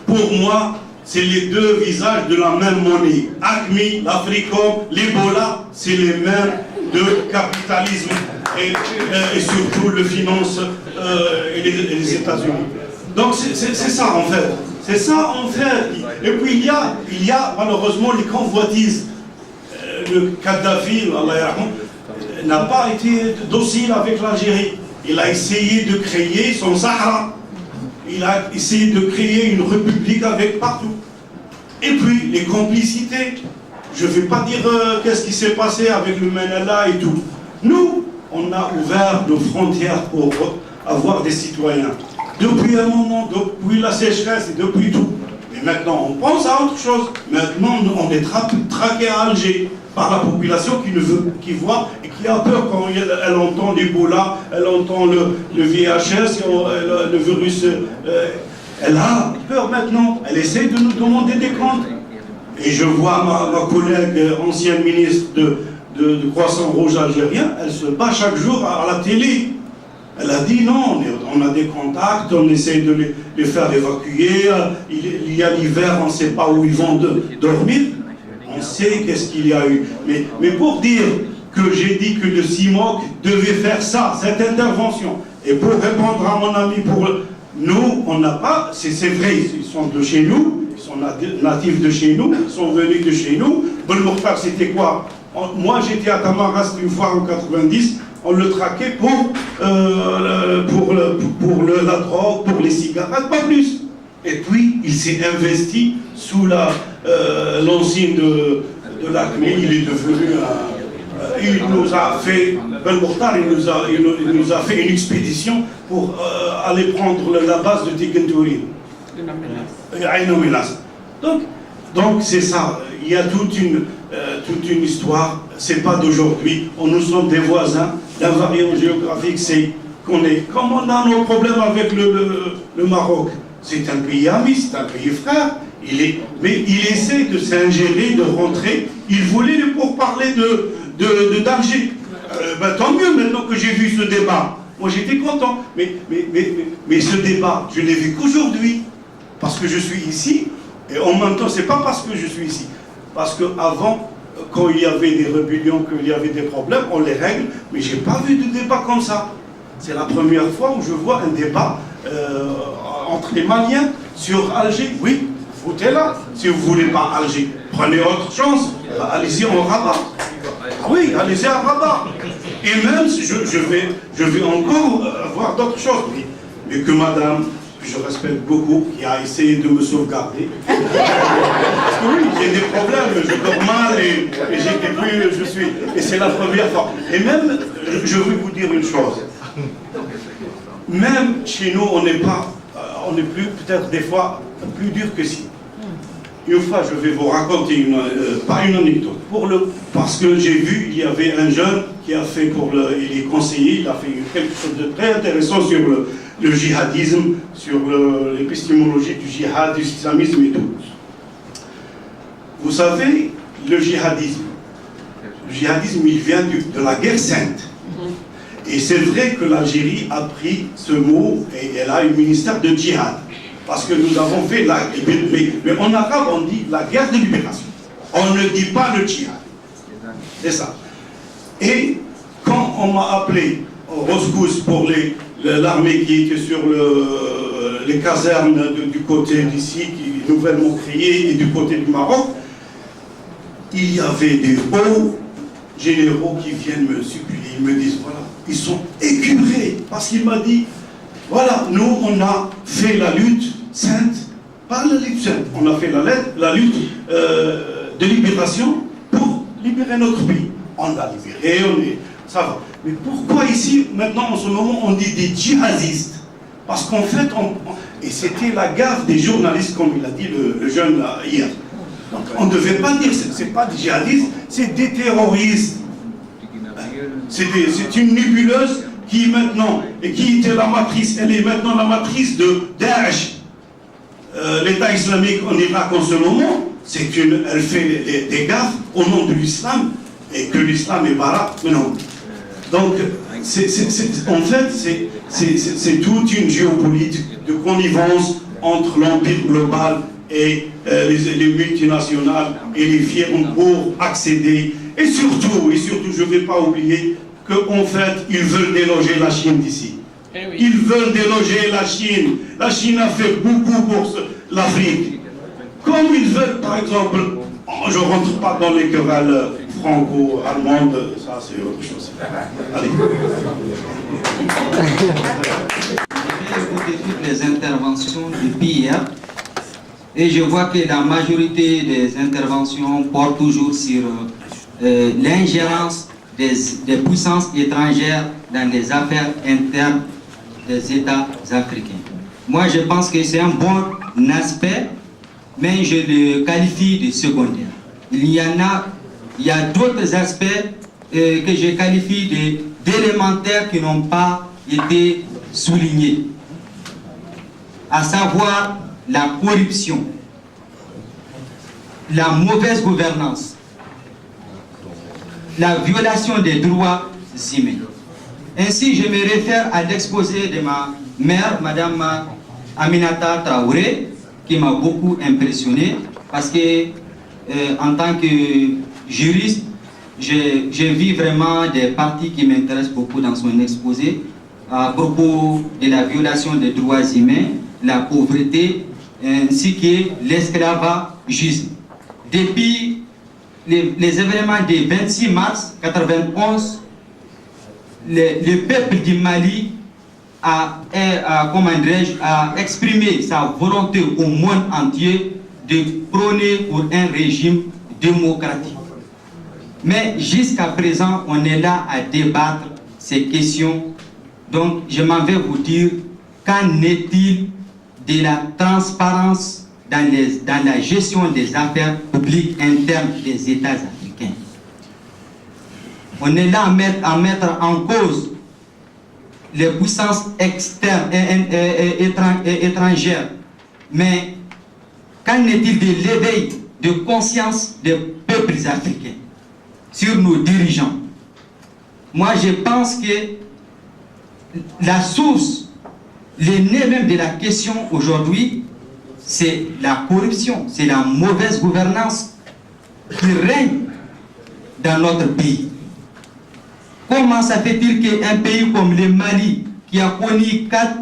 Pour moi, c'est les deux visages de la même monnaie. ACMI, l'Africom, l'Ebola, c'est les mêmes de capitalisme et surtout le finance et les États-Unis. Donc c'est ça en fait. C'est ça en fait. Et puis il y a malheureusement les convoitises. Le Kadhafi, n'a pas été docile avec l'Algérie. Il a essayé de créer son Sahara. Il a essayé de créer une république avec partout. Et puis, les complicités. Je ne vais pas dire qu'est-ce qui s'est passé avec le Menela et tout. Nous, on a ouvert nos frontières pour avoir des citoyens. Depuis un moment, depuis la sécheresse et depuis tout. Mais maintenant, on pense à autre chose. Maintenant, on est traqué à Alger par la population qui voit et qui a peur quand elle entend l'Ebola, elle entend le VHS, le virus. Elle a peur maintenant. Elle essaie de nous demander des comptes. Et je vois ma collègue ancienne ministre de Croissant Rouge algérien, elle se bat chaque jour à la télé. Elle a dit non, on a des contacts, on essaie de les faire évacuer. Il y a l'hiver, on ne sait pas où ils vont dormir. On sait qu'est-ce qu'il y a eu. Mais pour dire que j'ai dit que le CIMOC devait faire ça, cette intervention, et pour répondre à mon ami, nous, on n'a pas, c'est vrai, ils sont de chez nous, ils sont natifs de chez nous, ils sont venus de chez nous. Belmokhtar, c'était quoi? Moi, j'étais à Tamarast une fois en 90, on le traquait pour la drogue, pour les cigarettes, pas plus. Et puis, il s'est investi sous l'enseigne de l'ACMI, il est devenu il nous a fait, Belmokhtar, il nous a fait une expédition pour aller prendre la base de Tigentouri. Donc, Donc c'est ça, il y a toute une histoire, c'est pas d'aujourd'hui. Nous sommes des voisins, l'invariant géographique, c'est qu'on est, comme on a nos problèmes avec le Maroc, c'est un pays ami, c'est un pays frère, mais il essaie de s'ingérer, de rentrer, il voulait pour parler d'Alger. Tant mieux maintenant que j'ai vu ce débat. Moi j'étais content, mais ce débat, je l'ai vu qu'aujourd'hui, parce que je suis ici, et en même temps, c'est pas parce que je suis ici, parce qu'avant, quand il y avait des rébellions, qu'il y avait des problèmes, on les règle, mais j'ai pas vu de débat comme ça. C'est la première fois où je vois un débat entre les Maliens sur Alger. Oui, votez là. Si vous voulez pas Alger, prenez autre chance, allez-y en Rabat. Ah oui, allez-y à Rabat. Et même, je vais encore voir d'autres choses. Mais que madame, que je respecte beaucoup, qui a essayé de me sauvegarder. Parce que oui, j'ai des problèmes, je dors mal et c'est la première fois. Et même, je vais vous dire une chose. Même chez nous, on n'est plus, peut-être des fois, plus dur que si. Une fois, je vais vous raconter, pas une anecdote, parce que j'ai vu, il y avait un jeune qui a fait il est conseiller, il a fait quelque chose de très intéressant sur le djihadisme, sur l'épistémologie du djihad, du islamisme et tout. Vous savez, le djihadisme, il vient de la guerre sainte. Et c'est vrai que l'Algérie a pris ce mot et elle a un ministère de djihad. Parce que nous avons fait mais en arabe on dit la guerre de libération. On ne dit pas le djihad. C'est ça. Et quand on m'a appelé au rescousse pour l'armée qui était sur les casernes du côté d'ici, qui est nouvellement créée, et du côté du Maroc, il y avait des hauts généraux qui viennent me supplier. Ils me disent, voilà, ils sont écœurés. Parce qu'il m'a dit, voilà, nous, on a fait la lutte sainte, pas la lutte sainte, on a fait la lutte de libération pour libérer notre pays. On l'a libéré, ça va. Mais pourquoi ici, maintenant, en ce moment, on dit des djihadistes? Parce qu'en fait, et c'était la gaffe des journalistes, comme il a dit le jeune là, hier. Donc, on ne devait pas dire, c'est pas des djihadistes, c'est des terroristes. C'est une nébuleuse qui maintenant, et qui était la matrice, elle est maintenant la matrice de Daesh, l'État islamique en Irak en ce moment. Elle fait des gaffes au nom de l'islam, et que l'islam est bara, mais non. Donc, en fait, c'est toute une géopolitique de connivence entre l'empire global et les multinationales et les firmes pour accéder. Et surtout, je ne vais pas oublier qu'en fait, ils veulent déloger la Chine d'ici. Ils veulent déloger la Chine. La Chine a fait beaucoup pour l'Afrique. Comme ils veulent, par exemple, je ne rentre pas dans les querelles franco-allemandes, ça c'est autre chose. Allez. J'ai écouté toutes les interventions depuis hier et je vois que la majorité des interventions portent toujours sur l'ingérence des puissances étrangères dans les affaires internes des États africains. Moi, je pense que c'est un bon aspect, mais je le qualifie de secondaire. Il y a d'autres aspects que je qualifie d'élémentaires qui n'ont pas été soulignés, à savoir la corruption, la mauvaise gouvernance, la violation des droits humains. Ainsi, je me réfère à l'exposé de ma mère, Madame Aminata Traoré, qui m'a beaucoup impressionné, parce que en tant que juriste, j'ai vu vraiment des parties qui m'intéressent beaucoup dans son exposé, à propos de la violation des droits humains, la pauvreté, ainsi que l'esclavagisme. Depuis les événements du 26 mars 1991, le peuple du Mali a exprimé sa volonté au monde entier de prôner pour un régime démocratique. Mais jusqu'à présent, on est là à débattre ces questions. Donc, je m'en vais vous dire, qu'en est-il de la transparence dans la gestion des affaires publiques internes des États africains. On est là à mettre en cause les puissances externes et étrangères. Mais qu'en est-il de l'éveil de conscience des peuples africains sur nos dirigeants? Moi, je pense que la source, le nez même de la question aujourd'hui, c'est la corruption, c'est la mauvaise gouvernance qui règne dans notre pays. Comment ça fait-il qu'un pays comme le Mali, qui a connu 4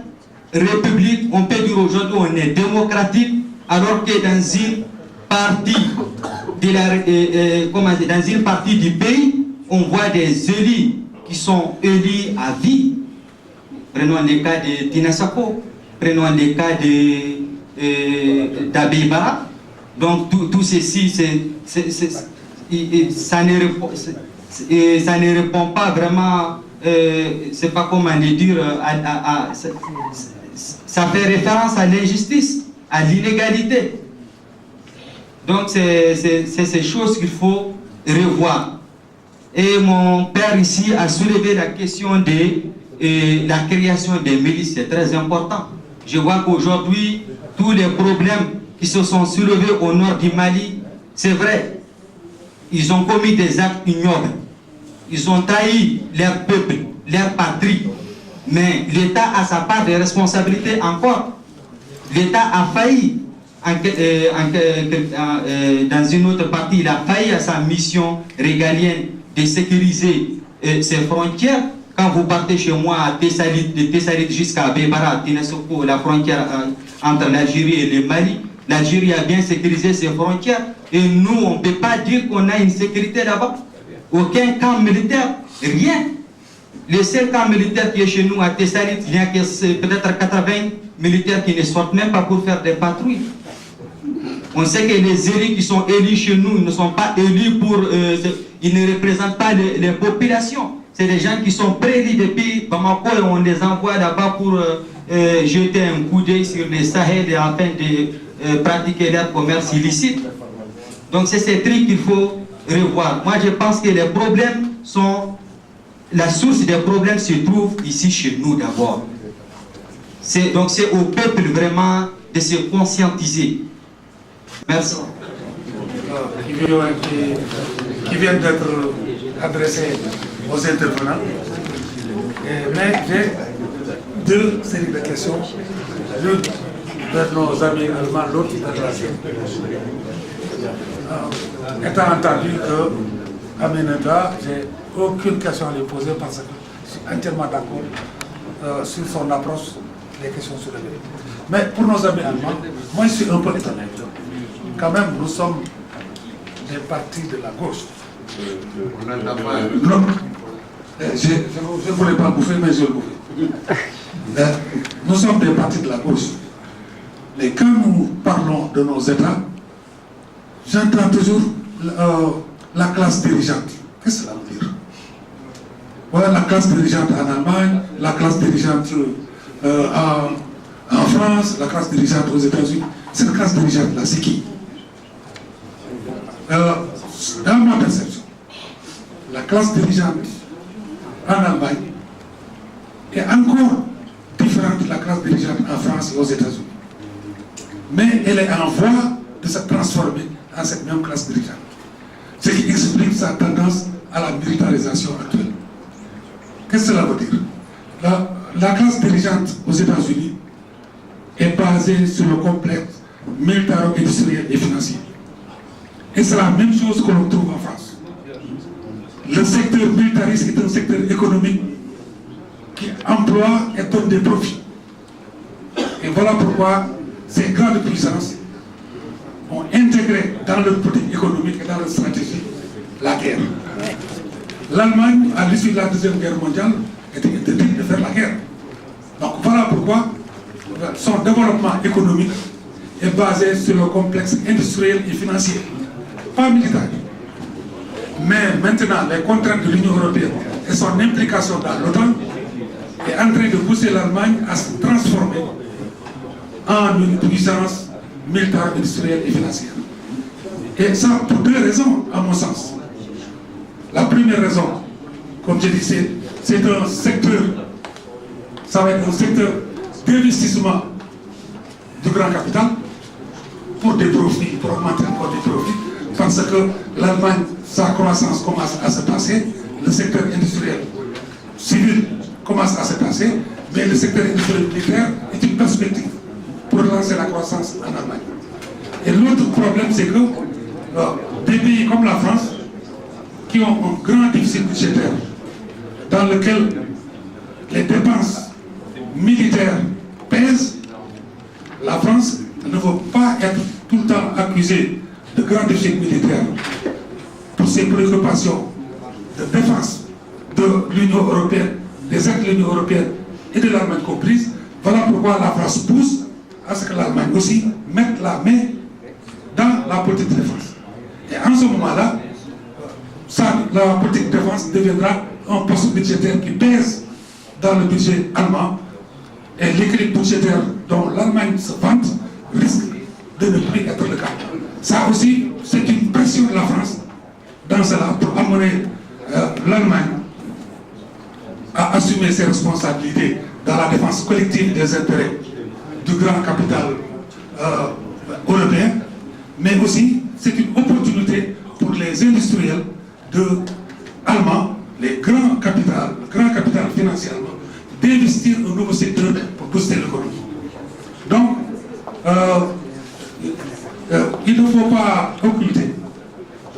républiques, on peut dire aujourd'hui on est démocratique, alors que dans une partie dans une partie du pays, on voit des élus qui sont élus à vie. Prenons le cas de Tinasako, prenons le cas d'Abibara. Donc tout ceci, ça ne répond pas vraiment, c'est pas comment le dire, ça fait référence à l'injustice, à l'inégalité. Donc c'est ces choses qu'il faut revoir. Et mon père ici a soulevé la question de la création des milices, c'est très important. Je vois qu'aujourd'hui, tous les problèmes qui se sont soulevés au nord du Mali, c'est vrai, ils ont commis des actes ignobles. Ils ont trahi leur peuple, leur patrie. Mais l'État a sa part de responsabilité encore. L'État a failli, dans une autre partie, il a failli à sa mission régalienne de sécuriser ses frontières. Quand vous partez chez moi à Tessalit, de Tessalit jusqu'à Bébara, Tinasoko, la frontière entre l'Algérie et le Mali, l'Algérie a bien sécurisé ses frontières et nous, on ne peut pas dire qu'on a une sécurité là-bas. Aucun camp militaire, rien. Le seul camp militaire qui est chez nous à Tessalit, il y a peut-être 80 militaires qui ne sortent même pas pour faire des patrouilles. On sait que les élus qui sont élus chez nous, ils ne sont pas élus pour... ils ne représentent pas les populations. C'est des gens qui sont préélus depuis Bamako et on les envoie là-bas pour jeter un coup d'œil sur les Sahel afin de pratiquer leur commerce illicite. Donc c'est ces trucs qu'il faut revoir. Moi je pense que les problèmes sont... La source des problèmes se trouve ici chez nous d'abord. Donc c'est au peuple vraiment de se conscientiser. Merci. Qui viennent d'être adressés aux intervenants. Mais j'ai 2 séries de questions. L'une vers nos amis allemands, l'autre vers la sienne. Étant entendu que Aminata, j'ai aucune question à lui poser parce que je suis entièrement d'accord sur son approche des questions soulevées. Mais pour nos amis allemands, moi je suis un peu étonné. Quand même, nous sommes des partis de la gauche. Non, je ne voulais pas bouffer, mais je vais bouffer. Nous sommes des partis de la gauche. Mais quand nous parlons de nos États, j'entends toujours la classe dirigeante. Qu'est-ce que cela veut dire? Voilà la classe dirigeante en Allemagne, la classe dirigeante en France, la classe dirigeante aux États-Unis. Cette classe dirigeante-là, c'est qui? Dans ma perception, la classe dirigeante en Allemagne est encore différente de la classe dirigeante en France et aux États-Unis. Mais elle est en voie de se transformer en cette même classe dirigeante. Ce qui explique sa tendance à la militarisation actuelle. Qu'est-ce que cela veut dire? La classe dirigeante aux États-Unis est basée sur le complexe militaro-industriel et financier. Et c'est la même chose que l'on trouve en France. Le secteur militariste est un secteur économique qui emploie et donne des profits. Et voilà pourquoi ces grandes puissances ont intégré dans leur politique économique et dans leur stratégie la guerre. L'Allemagne, à l'issue de la Deuxième Guerre mondiale, était interdite de faire la guerre. Donc voilà pourquoi son développement économique est basé sur le complexe industriel et financier, pas militaire. Mais maintenant, les contraintes de l'Union européenne et son implication dans l'OTAN est en train de pousser l'Allemagne à se transformer en une puissance militaire, industrielle et financière. Et ça pour deux raisons, à mon sens. La première raison, comme je disais, c'est un secteur, ça va être un secteur d'investissement du grand capital pour des profits, pour augmenter encore des profits, parce que l'Allemagne, sa croissance commence à se passer, le secteur industriel civil commence à se passer, mais le secteur industriel militaire est une perspective pour relancer la croissance en Allemagne. Et l'autre problème, c'est que des pays comme la France, qui ont un grand déficit budgétaire, dans lequel les dépenses militaires pèsent, la France ne veut pas être tout le temps accusée de grand déficit militaire pour ses préoccupations de défense de l'Union européenne, des actes de l'Union européenne et de l'Allemagne comprise. Voilà pourquoi la France pousse à ce que l'Allemagne aussi mette la main dans la politique de défense. Et en ce moment-là, la politique de défense deviendra un poste budgétaire qui pèse dans le budget allemand, et l'équilibre budgétaire dont l'Allemagne se vante risque de ne plus être le cas. Ça aussi, c'est une pression de la France dans cela pour amener l'Allemagne à assumer ses responsabilités dans la défense collective des intérêts du grand capital européen, mais aussi c'est une opportunité pour les industriels allemands, les grands capital financièrement, d'investir un nouveau secteur pour booster l'économie. Donc, il ne faut pas occulter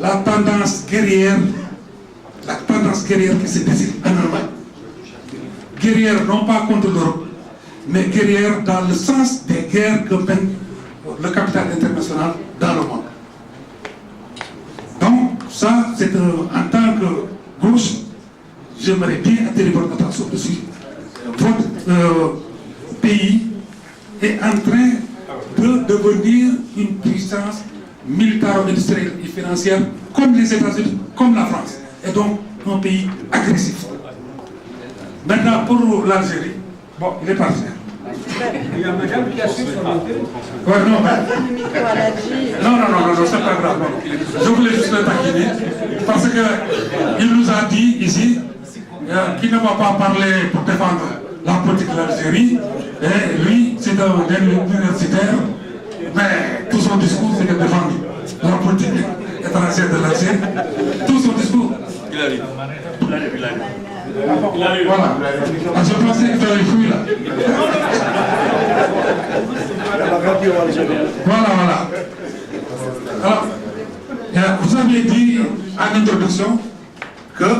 la tendance guerrière qui se dessine en Allemagne. Guerrière non pas contre l'Europe, mais guerrière dans le sens des guerres que mène le capital international dans le monde. Donc, ça, c'est en tant que gauche, j'aimerais bien attirer votre attention dessus. Votre pays est en train de devenir une puissance militaire, industrielle et financière comme les États-Unis, comme la France, et donc un pays agressif. Maintenant, pour l'Algérie, bon, il est parti. Il y a madame qui a su son ouais, non, c'est pas grave. Non. Je voulais juste le taquiner, parce qu'il nous a dit ici qu'il ne va pas parler pour défendre la politique de l'Algérie. Et lui, c'est un universitaire, mais tout son discours, c'est de défendre la politique étrangère de l'Algérie. Tout son discours. Il arrive. Voilà. Je pensais qu'il fallait fuir là. Voilà. Alors, vous avez dit en introduction que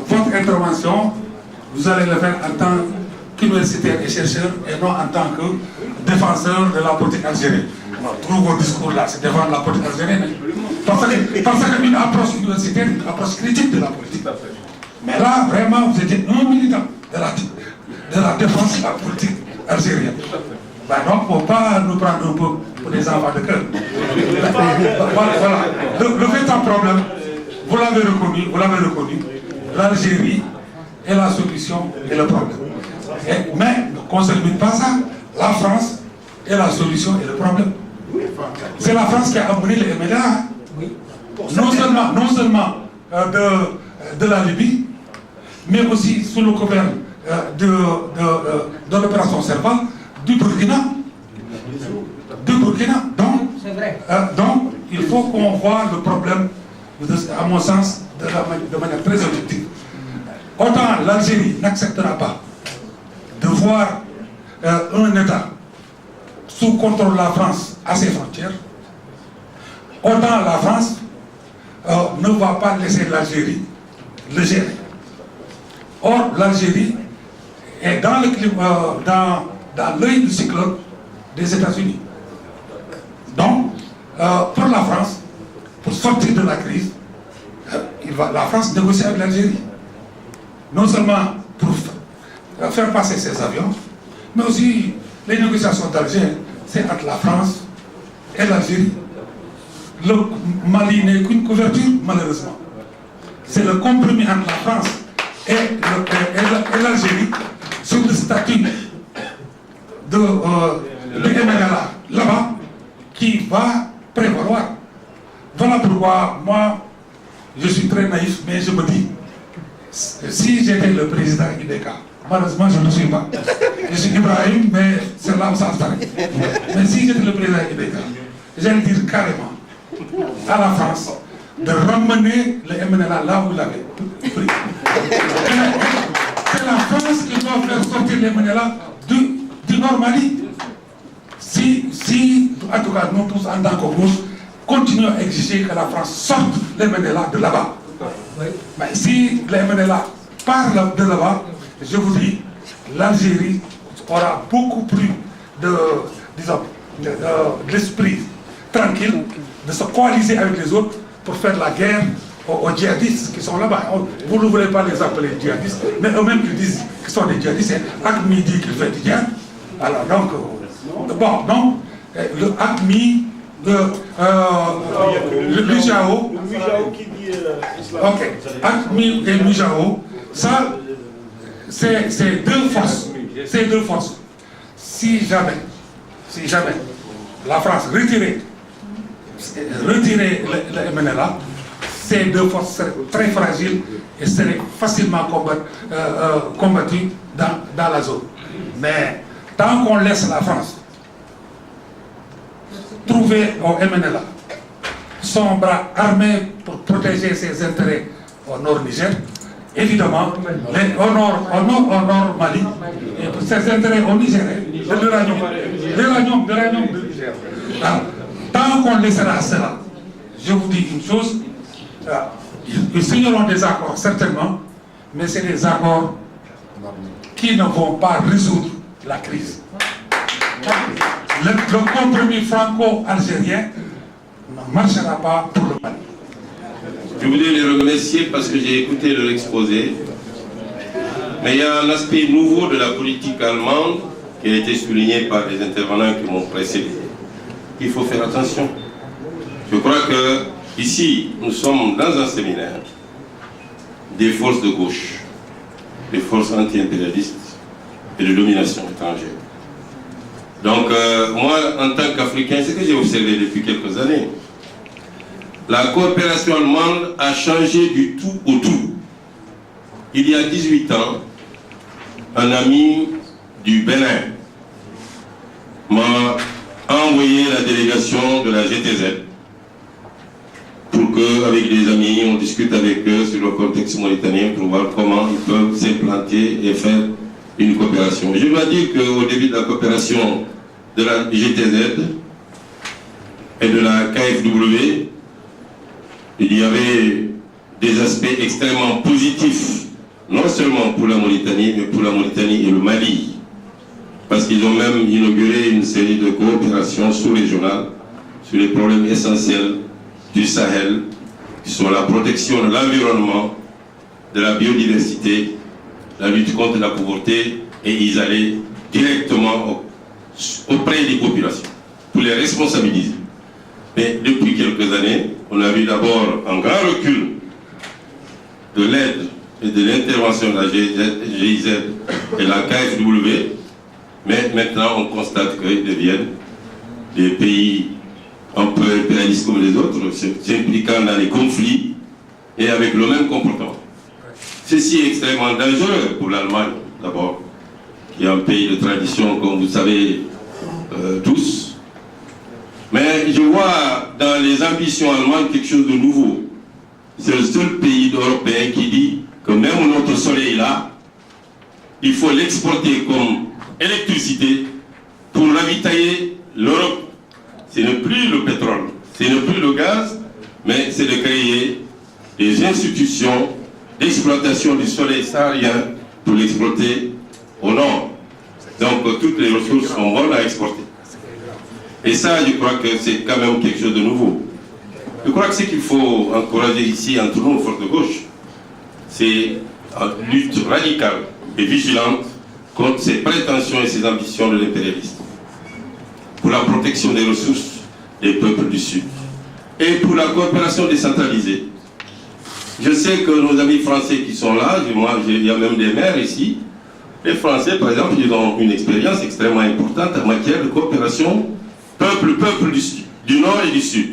votre intervention, vous allez le faire en tant qu'universitaire et chercheur et non en tant que défenseur de la politique algérienne. Tout vos discours là, c'est défendre la politique algérienne. Parce qu'une approche universitaire, une approche critique de la politique. Mais là, vraiment, vous étiez un militant de la défense de la politique algérienne. Ben donc, il ne faut pas nous prendre un peu pour des enfants de cœur. Voilà. Le fait en problème, vous l'avez reconnu, l'Algérie est la solution et le problème. Mais, qu'on ne se limite pas à ça, la France est la solution et le problème. C'est la France qui a amené les MLA, non seulement de la Libye, mais aussi sous le couvert de l'opération Serval, du Burkina. Donc, il faut qu'on voit le problème, à mon sens, de manière très objective. Autant l'Algérie n'acceptera pas de voir un État sous contrôle de la France à ses frontières, autant la France ne va pas laisser l'Algérie le gérer. Or, l'Algérie est dans l'œil du cyclone des États-Unis. Donc, pour la France, pour sortir de la crise, la France négocie avec l'Algérie. Non seulement pour faire passer ses avions, mais aussi les négociations d'Alger, c'est entre la France et l'Algérie. Le Mali n'est qu'une couverture, malheureusement. C'est le compromis entre la France et l'Algérie sur le statut de MNLA qui va prévaloir. Voilà pourquoi moi, je suis très naïf, mais je me dis, si j'étais le président IDK, malheureusement je ne le suis pas. Je suis Ibrahim, mais c'est là où ça s'arrête. Mais si j'étais le président IDK, j'allais dire carrément à la France de ramener le MNLA là où il avait pris. C'est la France qui doit faire sortir les MNLA du Nord Mali. Si, en tout cas, nous tous en tant que gauche, continuons à exiger que la France sorte les MNLA de là-bas. Mais si les MNLA partent de là-bas, je vous dis, l'Algérie aura beaucoup plus d'esprit tranquille de se coaliser avec les autres pour faire la guerre aux djihadistes qui sont là-bas. Vous ne voulez pas les appeler djihadistes, mais eux-mêmes qui disent qu'ils sont des djihadistes. AQMI dit qu'il fait du djihad. Alors donc, bon, non, le AQMI, le Mujao, ok, AQMI et Mujao, ça, c'est deux forces. C'est deux forces. Si jamais la France retirait le MNLA, ces deux forces seraient très fragiles et seraient facilement combattues dans la zone. Mais tant qu'on laisse la France trouver au MNLA son bras armé pour protéger ses intérêts au nord Niger, évidemment, au nord Mali, et pour ses intérêts au Niger, l'uranium de Niger. Alors, tant qu'on laissera cela, je vous dis une chose, ils signeront des accords certainement, mais c'est des accords qui ne vont pas résoudre la crise. Le compromis franco-algérien ne marchera pas pour le Mali. Je voulais les remercier parce que j'ai écouté leur exposé. Mais il y a un aspect nouveau de la politique allemande qui a été souligné par les intervenants qui m'ont précédé. Il faut faire attention. Je crois que ici, nous sommes dans un séminaire des forces de gauche, des forces anti-impérialistes et de domination étrangère. Donc, moi, en tant qu'Africain, c'est ce que j'ai observé depuis quelques années. La coopération allemande a changé du tout au tout. Il y a 18 ans, un ami du Bénin m'a envoyé la délégation de la GTZ pour qu'avec des amis, on discute avec eux sur le contexte mauritanien pour voir comment ils peuvent s'implanter et faire une coopération. Je dois dire qu'au début de la coopération de la GTZ et de la KFW, il y avait des aspects extrêmement positifs, non seulement pour la Mauritanie, mais pour la Mauritanie et le Mali. Parce qu'ils ont même inauguré une série de coopérations sous-régionales sur les problèmes essentiels du Sahel, qui sont la protection de l'environnement, de la biodiversité, la lutte contre la pauvreté, et ils allaient directement auprès des populations pour les responsabiliser. Mais depuis quelques années, on a vu d'abord un grand recul de l'aide et de l'intervention de la GIZ et la KFW, mais maintenant on constate qu'ils deviennent des pays un peu impérialistes comme les autres, s'impliquant dans les conflits et avec le même comportement. Ceci est extrêmement dangereux pour l'Allemagne, d'abord, qui est un pays de tradition, comme vous savez tous. Mais je vois dans les ambitions allemandes quelque chose de nouveau. C'est le seul pays européen qui dit que même notre soleil là, il faut l'exporter comme électricité pour ravitailler l'Europe. Ce n'est plus le pétrole, ce n'est plus le gaz, mais c'est de créer des institutions d'exploitation du soleil saharien pour l'exploiter au nord. Donc toutes les ressources sont bonnes à exporter. Et ça, je crois que c'est quand même quelque chose de nouveau. Je crois que ce qu'il faut encourager ici entre nous, forces de gauche, c'est une lutte radicale et vigilante contre ces prétentions et ces ambitions de l'impérialisme, pour la protection des ressources des peuples du Sud et pour la coopération décentralisée. Je sais que nos amis français qui sont là, il y a même des maires ici, les Français par exemple, ils ont une expérience extrêmement importante en matière de coopération peuple du Sud. du Nord et du Sud,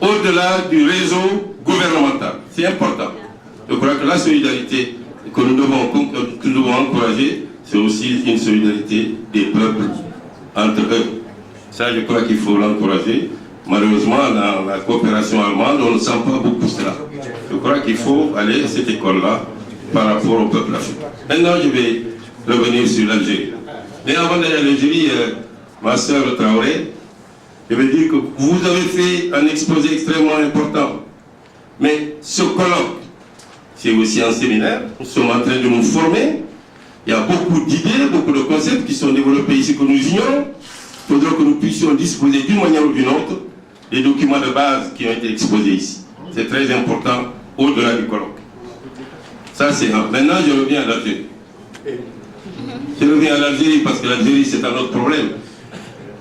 au-delà du réseau gouvernemental. C'est important. Je crois que la solidarité que nous devons encourager, c'est aussi une solidarité des peuples entre eux. Ça, je crois qu'il faut l'encourager. Malheureusement, dans la coopération allemande, on ne sent pas beaucoup cela. Je crois qu'il faut aller à cette école-là par rapport au peuple africain. Maintenant, je vais revenir sur l'Algérie. Mais avant d'aller à l'Algérie, ma sœur Traoré, je veux dire que vous avez fait un exposé extrêmement important. Mais ce colloque, c'est aussi un séminaire. Nous sommes en train de nous former. Il y a beaucoup d'idées, beaucoup de concepts qui sont développés ici que nous ignorons. Il faudra que nous puissions disposer d'une manière ou d'une autre des documents de base qui ont été exposés ici. C'est très important au-delà du colloque. Ça, c'est un. Maintenant, je reviens à l'Algérie. Je reviens à l'Algérie parce que l'Algérie, c'est un autre problème.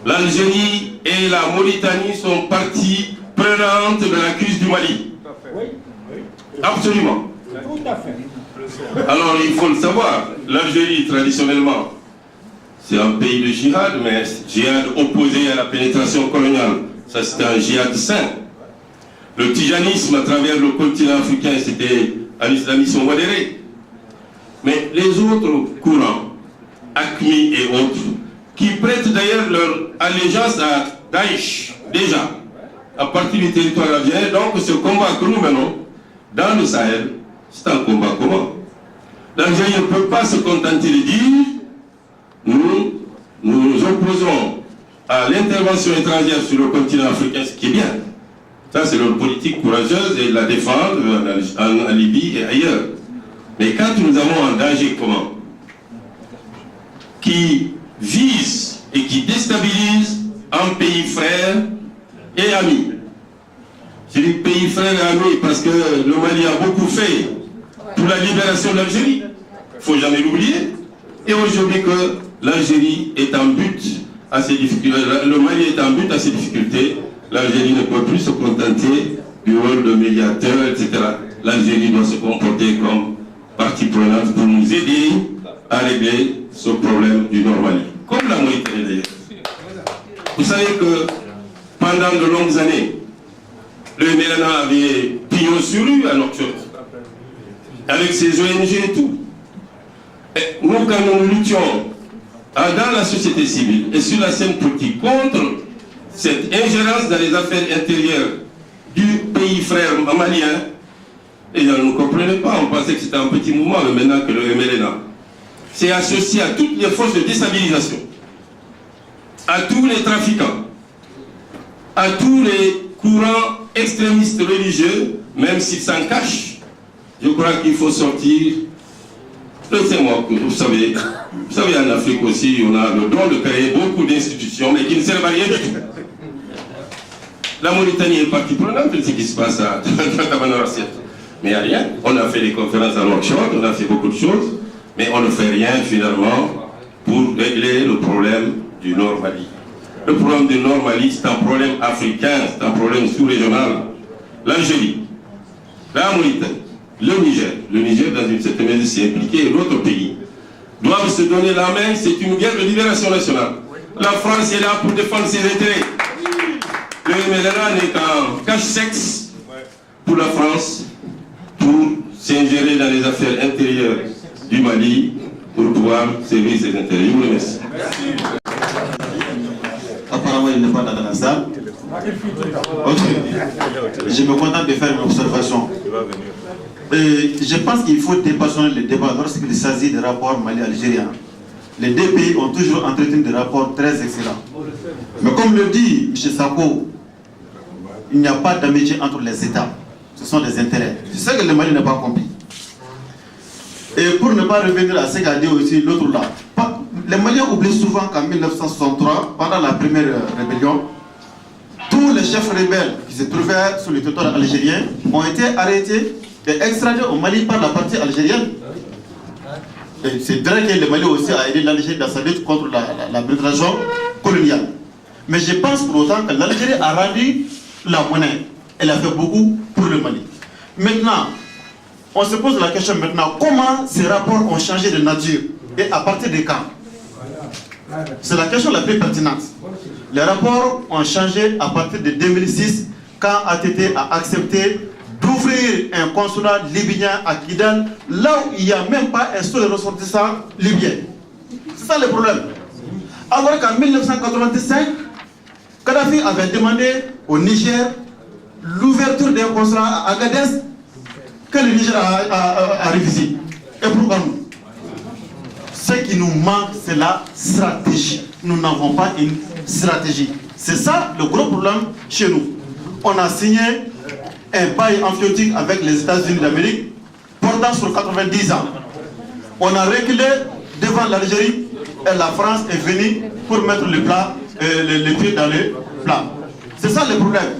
L'Algérie et la Mauritanie sont parties prenantes de la crise du Mali. Absolument. Alors, il faut le savoir, l'Algérie, traditionnellement, c'est un pays de djihad, mais djihad opposé à la pénétration coloniale. Ça, c'était un djihad sain. Le tijanisme à travers le continent africain, c'était un islamisme modéré. Mais les autres courants, AQMI et autres, qui prêtent d'ailleurs leur allégeance à Daesh, déjà, à partir du territoire algérien. Donc ce combat que nous menons dans le Sahel, c'est un combat commun. L'Algérie ne peut pas se contenter de dire nous nous opposons à l'intervention étrangère sur le continent africain, ce qui est bien. Ça, c'est leur politique courageuse et la défendre en Libye et ailleurs. Mais quand nous avons un danger commun qui vise et qui déstabilise un pays frère et ami, je dis pays frère et ami parce que le Mali a beaucoup fait pour la libération de l'Algérie, il ne faut jamais l'oublier. Et aujourd'hui que l'Algérie est en but à ses difficultés, le Mali est en but à ses difficultés, l'Algérie ne peut plus se contenter du rôle de médiateur, etc. L'Algérie doit se comporter comme partie prenante pour nous aider à régler ce problème du Nord Mali. Comme la Mauritanie d'ailleurs. Vous savez que pendant de longues années, le MLNA avait pignon sur rue à Nouakchott, avec ses ONG et tout. Et nous, quand nous luttions dans la société civile et sur la scène politique contre cette ingérence dans les affaires intérieures du pays frère malien, les gens ne comprenaient pas, on pensait que c'était un petit mouvement, mais maintenant que le MLNA s'est associé à toutes les forces de déstabilisation, à tous les trafiquants, à tous les courants extrémistes religieux, même s'ils s'en cachent, je crois qu'il faut sortir. Laissez-moi, vous savez en Afrique aussi, on a le don de créer beaucoup d'institutions, mais qui ne servent à rien du tout. La Mauritanie est partie prenante de ce qui se passe à Tamanrasset. Mais il n'y a rien. On a fait des conférences à Nouakchott, on a fait beaucoup de choses, mais on ne fait rien finalement pour régler le problème du Nord Mali. Le problème du Nord Mali, c'est un problème africain, c'est un problème sous-régional. L'Algérie, la Mauritanie, le Niger dans une certaine mesure s'est impliqué, et l'autre pays doivent se donner la main. C'est une guerre de libération nationale. La France est là pour défendre ses intérêts. Le MLNA n'est qu'un cache-sexe pour la France, pour s'ingérer dans les affaires intérieures du Mali, pour pouvoir servir ses intérêts. Je vous remercie. Apparemment, il n'est pas dans la salle. Ok. Je me contente de faire une observation. Je pense qu'il faut dépassionner le débat lorsqu'il s'agit des rapports mali-algériens. Les deux pays ont toujours entretenu des rapports très excellents. Mais comme le dit M. Sako, il n'y a pas d'amitié entre les États. Ce sont des intérêts. C'est ça que le Mali n'a pas compris. Et pour ne pas revenir à ce qu'a dit aussi l'autre là, les Maliens oublient souvent qu'en 1963, pendant la première rébellion, tous les chefs rebelles qui se trouvaient sur le territoire algérien ont été arrêtés et extradés au Mali par la partie algérienne. Et c'est vrai que le Mali aussi a aidé l'Algérie dans sa lutte contre la pénétration coloniale. Mais je pense pour autant que l'Algérie a rendu la monnaie. Elle a fait beaucoup pour le Mali. Maintenant, on se pose la question maintenant, comment ces rapports ont changé de nature et à partir de quand? C'est la question la plus pertinente. Les rapports ont changé à partir de 2006 quand ATT a accepté d'ouvrir un consulat libyen à Kidal, là où il n'y a même pas un seul ressortissant libyen. C'est ça le problème. Alors qu'en 1985, Kadhafi avait demandé au Niger l'ouverture d'un consulat à Agadez que le Niger a refusé. Et pourquoi nous? Ce qui nous manque, c'est la stratégie. Nous n'avons pas une stratégie. C'est ça le gros problème chez nous. On a signé un bail amphithéotique avec les États-Unis d'Amérique portant sur 90 ans. On a reculé devant l'Algérie et la France est venue pour mettre les pieds dans le plat. C'est ça le problème.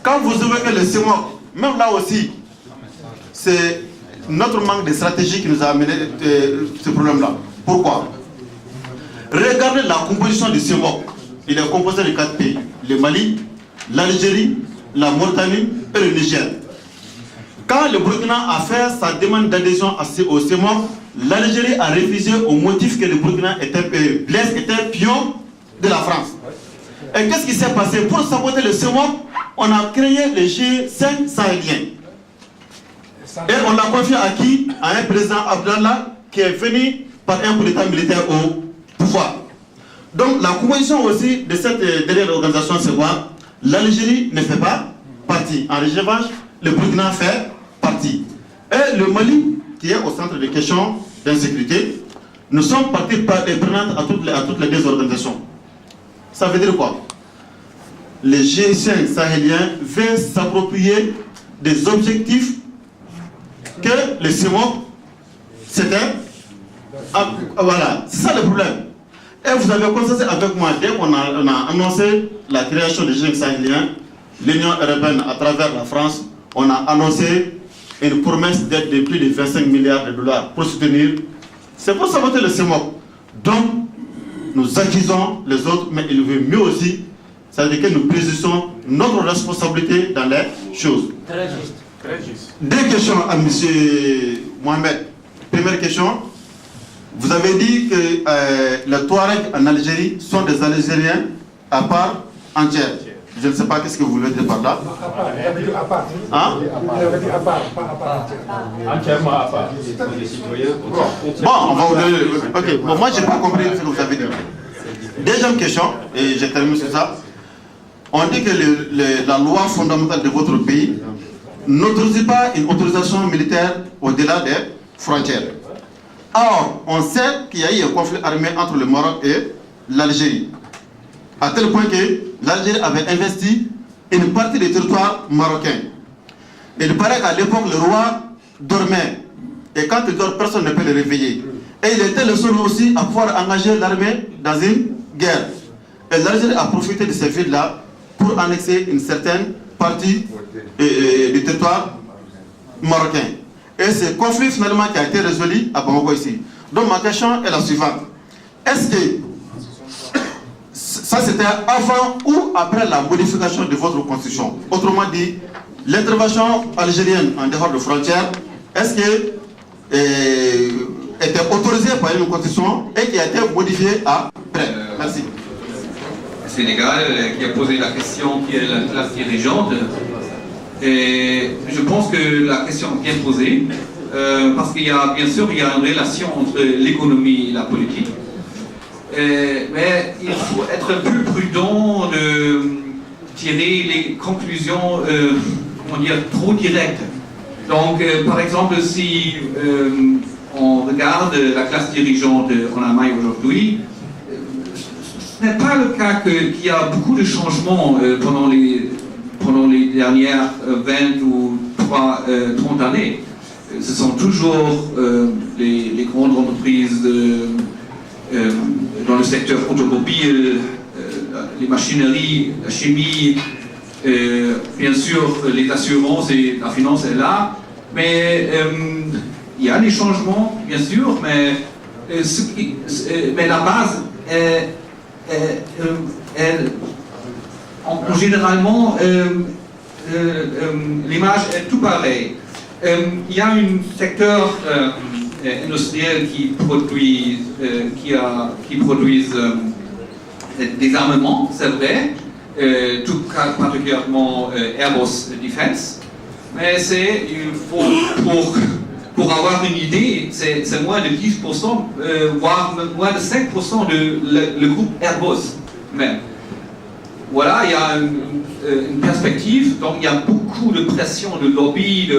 Quand vous ouvrez le CEMOC, même là aussi, c'est notre manque de stratégie qui nous a amené ce problème-là. Pourquoi? Regardez la composition du CEMOC. Il est composé de 4 pays. Le Mali, l'Algérie, la Mauritanie et le Niger. Quand le Burkina a fait sa demande d'adhésion au CEMOC, l'Algérie a refusé au motif que le Burkina Blaise était pion de la France. Et qu'est-ce qui s'est passé? Pour saboter le CEMOC, on a créé le G5 sahélien. Et on l'a confié à qui? À un président Abdallah qui est venu par un coup d'état militaire au pouvoir. Donc la composition aussi de cette dernière organisation, c'est quoi? L'Algérie ne fait pas partie. En revanche, le Burkina fait partie. Et le Mali, qui est au centre des questions d'insécurité, nous sommes partis prenantes à toutes les deux organisations. Ça veut dire quoi? Les G5 sahéliens veulent s'approprier des objectifs que le CEMOC, c'était. Voilà, c'est ça le problème. Et vous avez constaté avec moi, dès qu'on a annoncé la création des G5 sahéliens, l'Union européenne, à travers la France, on a annoncé une promesse d'aide de plus de 25 milliards de dollars pour soutenir. C'est pour saboter le CEMOC. Donc, nous accusons les autres, mais il veut mieux aussi, c'est-à-dire que nous précisons notre responsabilité dans les choses. Très juste. Très juste. Deux questions à M. Mohamed. Première question. Vous avez dit que les Touaregs en Algérie sont des Algériens à part entière. Je ne sais pas qu'est-ce que vous voulez dire par là. Hein? Entièrement à part. Bon, on va vous donner. Ok, bon, moi je n'ai pas compris ce que vous avez dit. Deuxième question, et je termine sur ça. On dit que la loi fondamentale de votre pays n'autorise pas une autorisation militaire au-delà des frontières. Or, on sait qu'il y a eu un conflit armé entre le Maroc et l'Algérie. À tel point que l'Algérie avait investi une partie des territoires marocains. Il paraît qu'à l'époque, le roi dormait. Et quand il dort, personne ne peut le réveiller. Et il était le seul aussi à pouvoir engager l'armée dans une guerre. Et l'Algérie a profité de ces villes-là pour annexer une certaine partie du territoire marocain. Et ce conflit finalement qui a été résolu à Bamako ici. Donc ma question est la suivante. Est-ce que ça c'était avant ou après la modification de votre constitution? Autrement dit, l'intervention algérienne en dehors de frontières, est-ce que était autorisée par une constitution et qui a été modifiée après? Merci. Sénégal qui a posé la question qui est la classe dirigeante. Et je pense que la question est bien posée, parce qu'il y a bien sûr il y a une relation entre l'économie et la politique. Mais il faut être plus prudent de tirer les conclusions comment dire, trop directes. Donc par exemple si on regarde la classe dirigeante en Allemagne aujourd'hui, ce n'est pas le cas qu'il y a beaucoup de changements pendant les dernières 20 ou 30 années. Ce sont toujours les grandes entreprises dans le secteur automobile, les machineries, la chimie, bien sûr les assurances et la finance est là, mais il y a des changements bien sûr, mais la base est généralement l'image est tout pareil. Il y a un secteur industriel qui produisent des armements, c'est vrai, tout particulièrement Airbus Defense, mais il faut, pour avoir une idée, c'est moins de 10%, voire moins de 5% de le groupe Airbus même. Voilà, il y a une perspective, donc il y a beaucoup de pression, de lobby,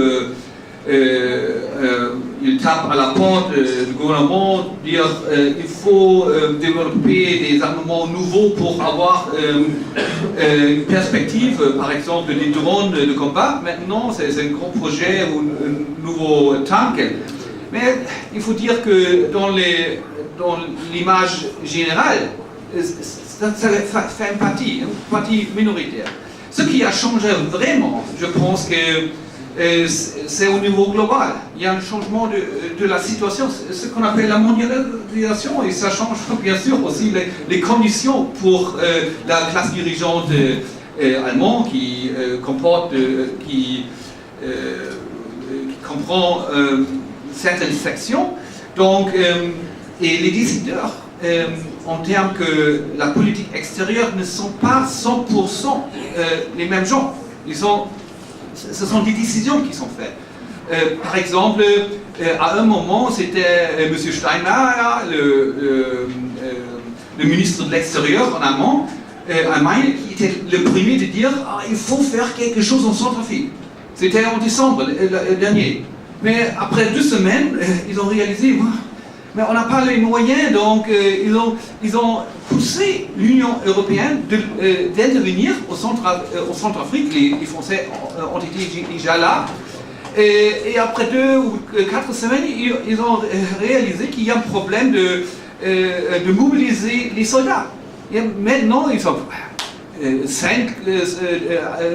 il tape à la porte du gouvernement, dire il faut développer des armements nouveaux pour avoir une perspective, par exemple des drones de combat. Maintenant, c'est un grand projet ou un nouveau tank. Mais il faut dire que dans l'image générale, ça fait une partie minoritaire. Ce qui a changé vraiment, je pense que c'est au niveau global. Il y a un changement de la situation, ce qu'on appelle la mondialisation, et ça change bien sûr aussi les conditions pour la classe dirigeante allemande qui comprend certaines sections. Donc, et les décideurs, en termes que la politique extérieure, ne sont pas 100% les mêmes gens. Ce sont des décisions qui sont faites. Par exemple, à un moment, c'était M. Steinmeier, le ministre de l'Extérieur en Allemagne, qui était le premier de dire il faut faire quelque chose en Centrafrique. C'était en décembre dernier. Mais après 2 semaines, ils ont réalisé mais on n'a pas les moyens, donc ils ont poussé l'Union européenne d'intervenir au Centrafrique. Les Français ont été déjà là. Et après 2 ou 4 semaines, ils ont réalisé qu'il y a un problème de mobiliser les soldats. Et maintenant, ils sont 5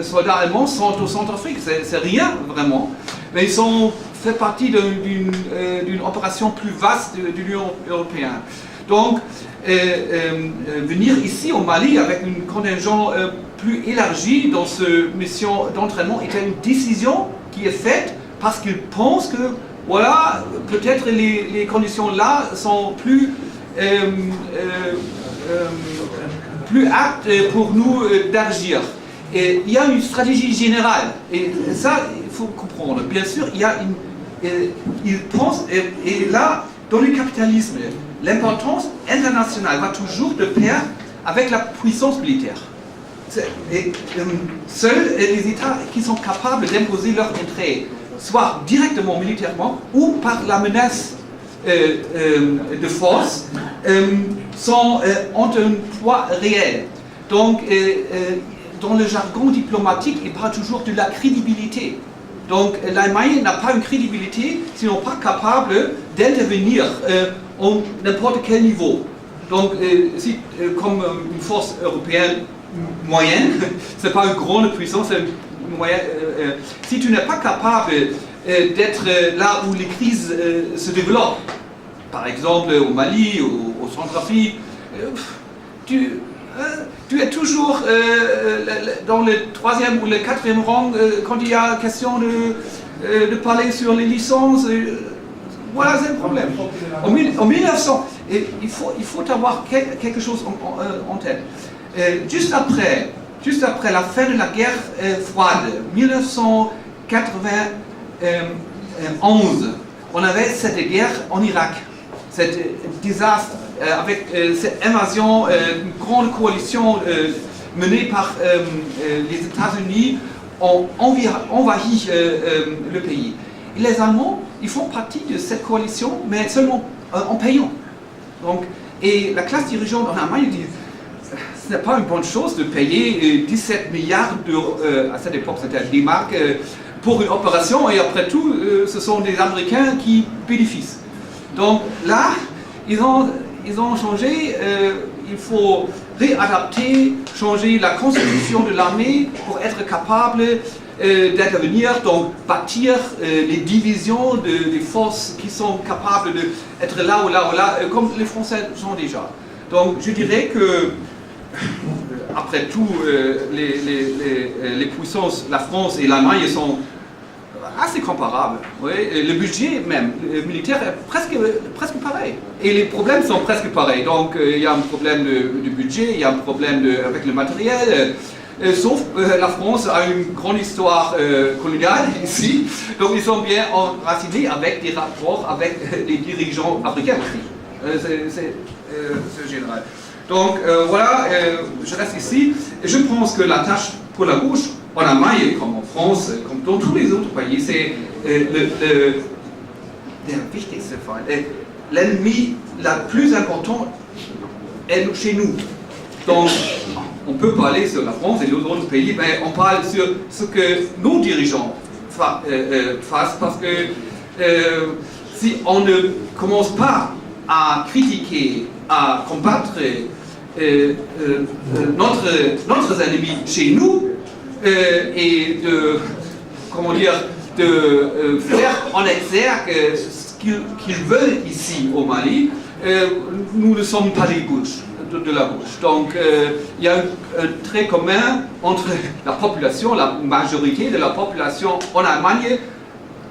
soldats allemands sont au Centrafrique. C'est rien vraiment. Mais ils ont fait partie d'une opération plus vaste de l'Union européenne. Donc, venir ici au Mali avec un contingent plus élargi dans cette mission d'entraînement était une décision qui est faite parce qu'ils pensent que, voilà, peut-être les conditions là sont plus aptes pour nous d'agir. Et il y a une stratégie générale, et ça, il faut comprendre. Bien sûr, ils pensent, et là, dans le capitalisme, l'importance internationale va toujours de pair avec la puissance militaire. Seuls les États qui sont capables d'imposer leur intérêt, soit directement militairement ou par la menace de force, ont un poids réel. Donc, dans le jargon diplomatique, il parle toujours de la crédibilité. Donc l'Allemagne n'a pas une crédibilité s'ils n'est pas capable d'intervenir à n'importe quel niveau. Donc comme une force européenne moyenne, ce n'est pas une grande puissance, une moyenne, si tu n'es pas capable d'être là où les crises se développent, par exemple au Mali, au Centrafrique, tu es toujours dans le 3e ou le 4e rang quand il y a question de parler sur les licences. Voilà, c'est un problème. En 1900, il faut avoir quelque chose en tête. Juste après la fin de la guerre froide, 1991, on avait cette guerre en Irak, cet désastre avec cette invasion, une grande coalition menée par les États-Unis ont envahi le pays. Et les Allemands, ils font partie de cette coalition, mais seulement en payant. Donc, et la classe dirigeante en Allemagne dit ce n'est pas une bonne chose de payer 17 milliards d'euros, à cette époque c'était des marques, pour une opération, et après tout, ce sont des Américains qui bénéficient. Donc là, ils ont changé, il faut réadapter, changer la constitution de l'armée pour être capable d'intervenir, donc bâtir les divisions des forces qui sont capables d'être là ou là ou là, comme les Français sont déjà. Donc je dirais que, après tout, les puissances, la France et l'Allemagne sont assez comparable. Oui. Et le budget même militaire est presque pareil. Et les problèmes sont presque pareils. Donc il y a un problème de budget, il y a un problème avec le matériel. Sauf la France a une grande histoire coloniale ici, donc ils sont bien enracinés avec des rapports avec les dirigeants africains aussi. C'est général. Donc voilà, je reste ici. Et je pense que la tâche pour la gauche, en Allemagne comme en France, comme dans tous les autres pays, c'est l'ennemi le plus important est chez nous. Donc, on peut parler sur la France et les autres pays, mais on parle sur ce que nos dirigeants fassent, parce que si on ne commence pas à critiquer, à combattre notre ennemi chez nous, et de, comment dire, de faire en exergue ce qu'ils veulent ici au Mali, nous ne sommes pas les gauches. De la gauche. Donc il y a un trait commun entre la population, la majorité de la population en Allemagne,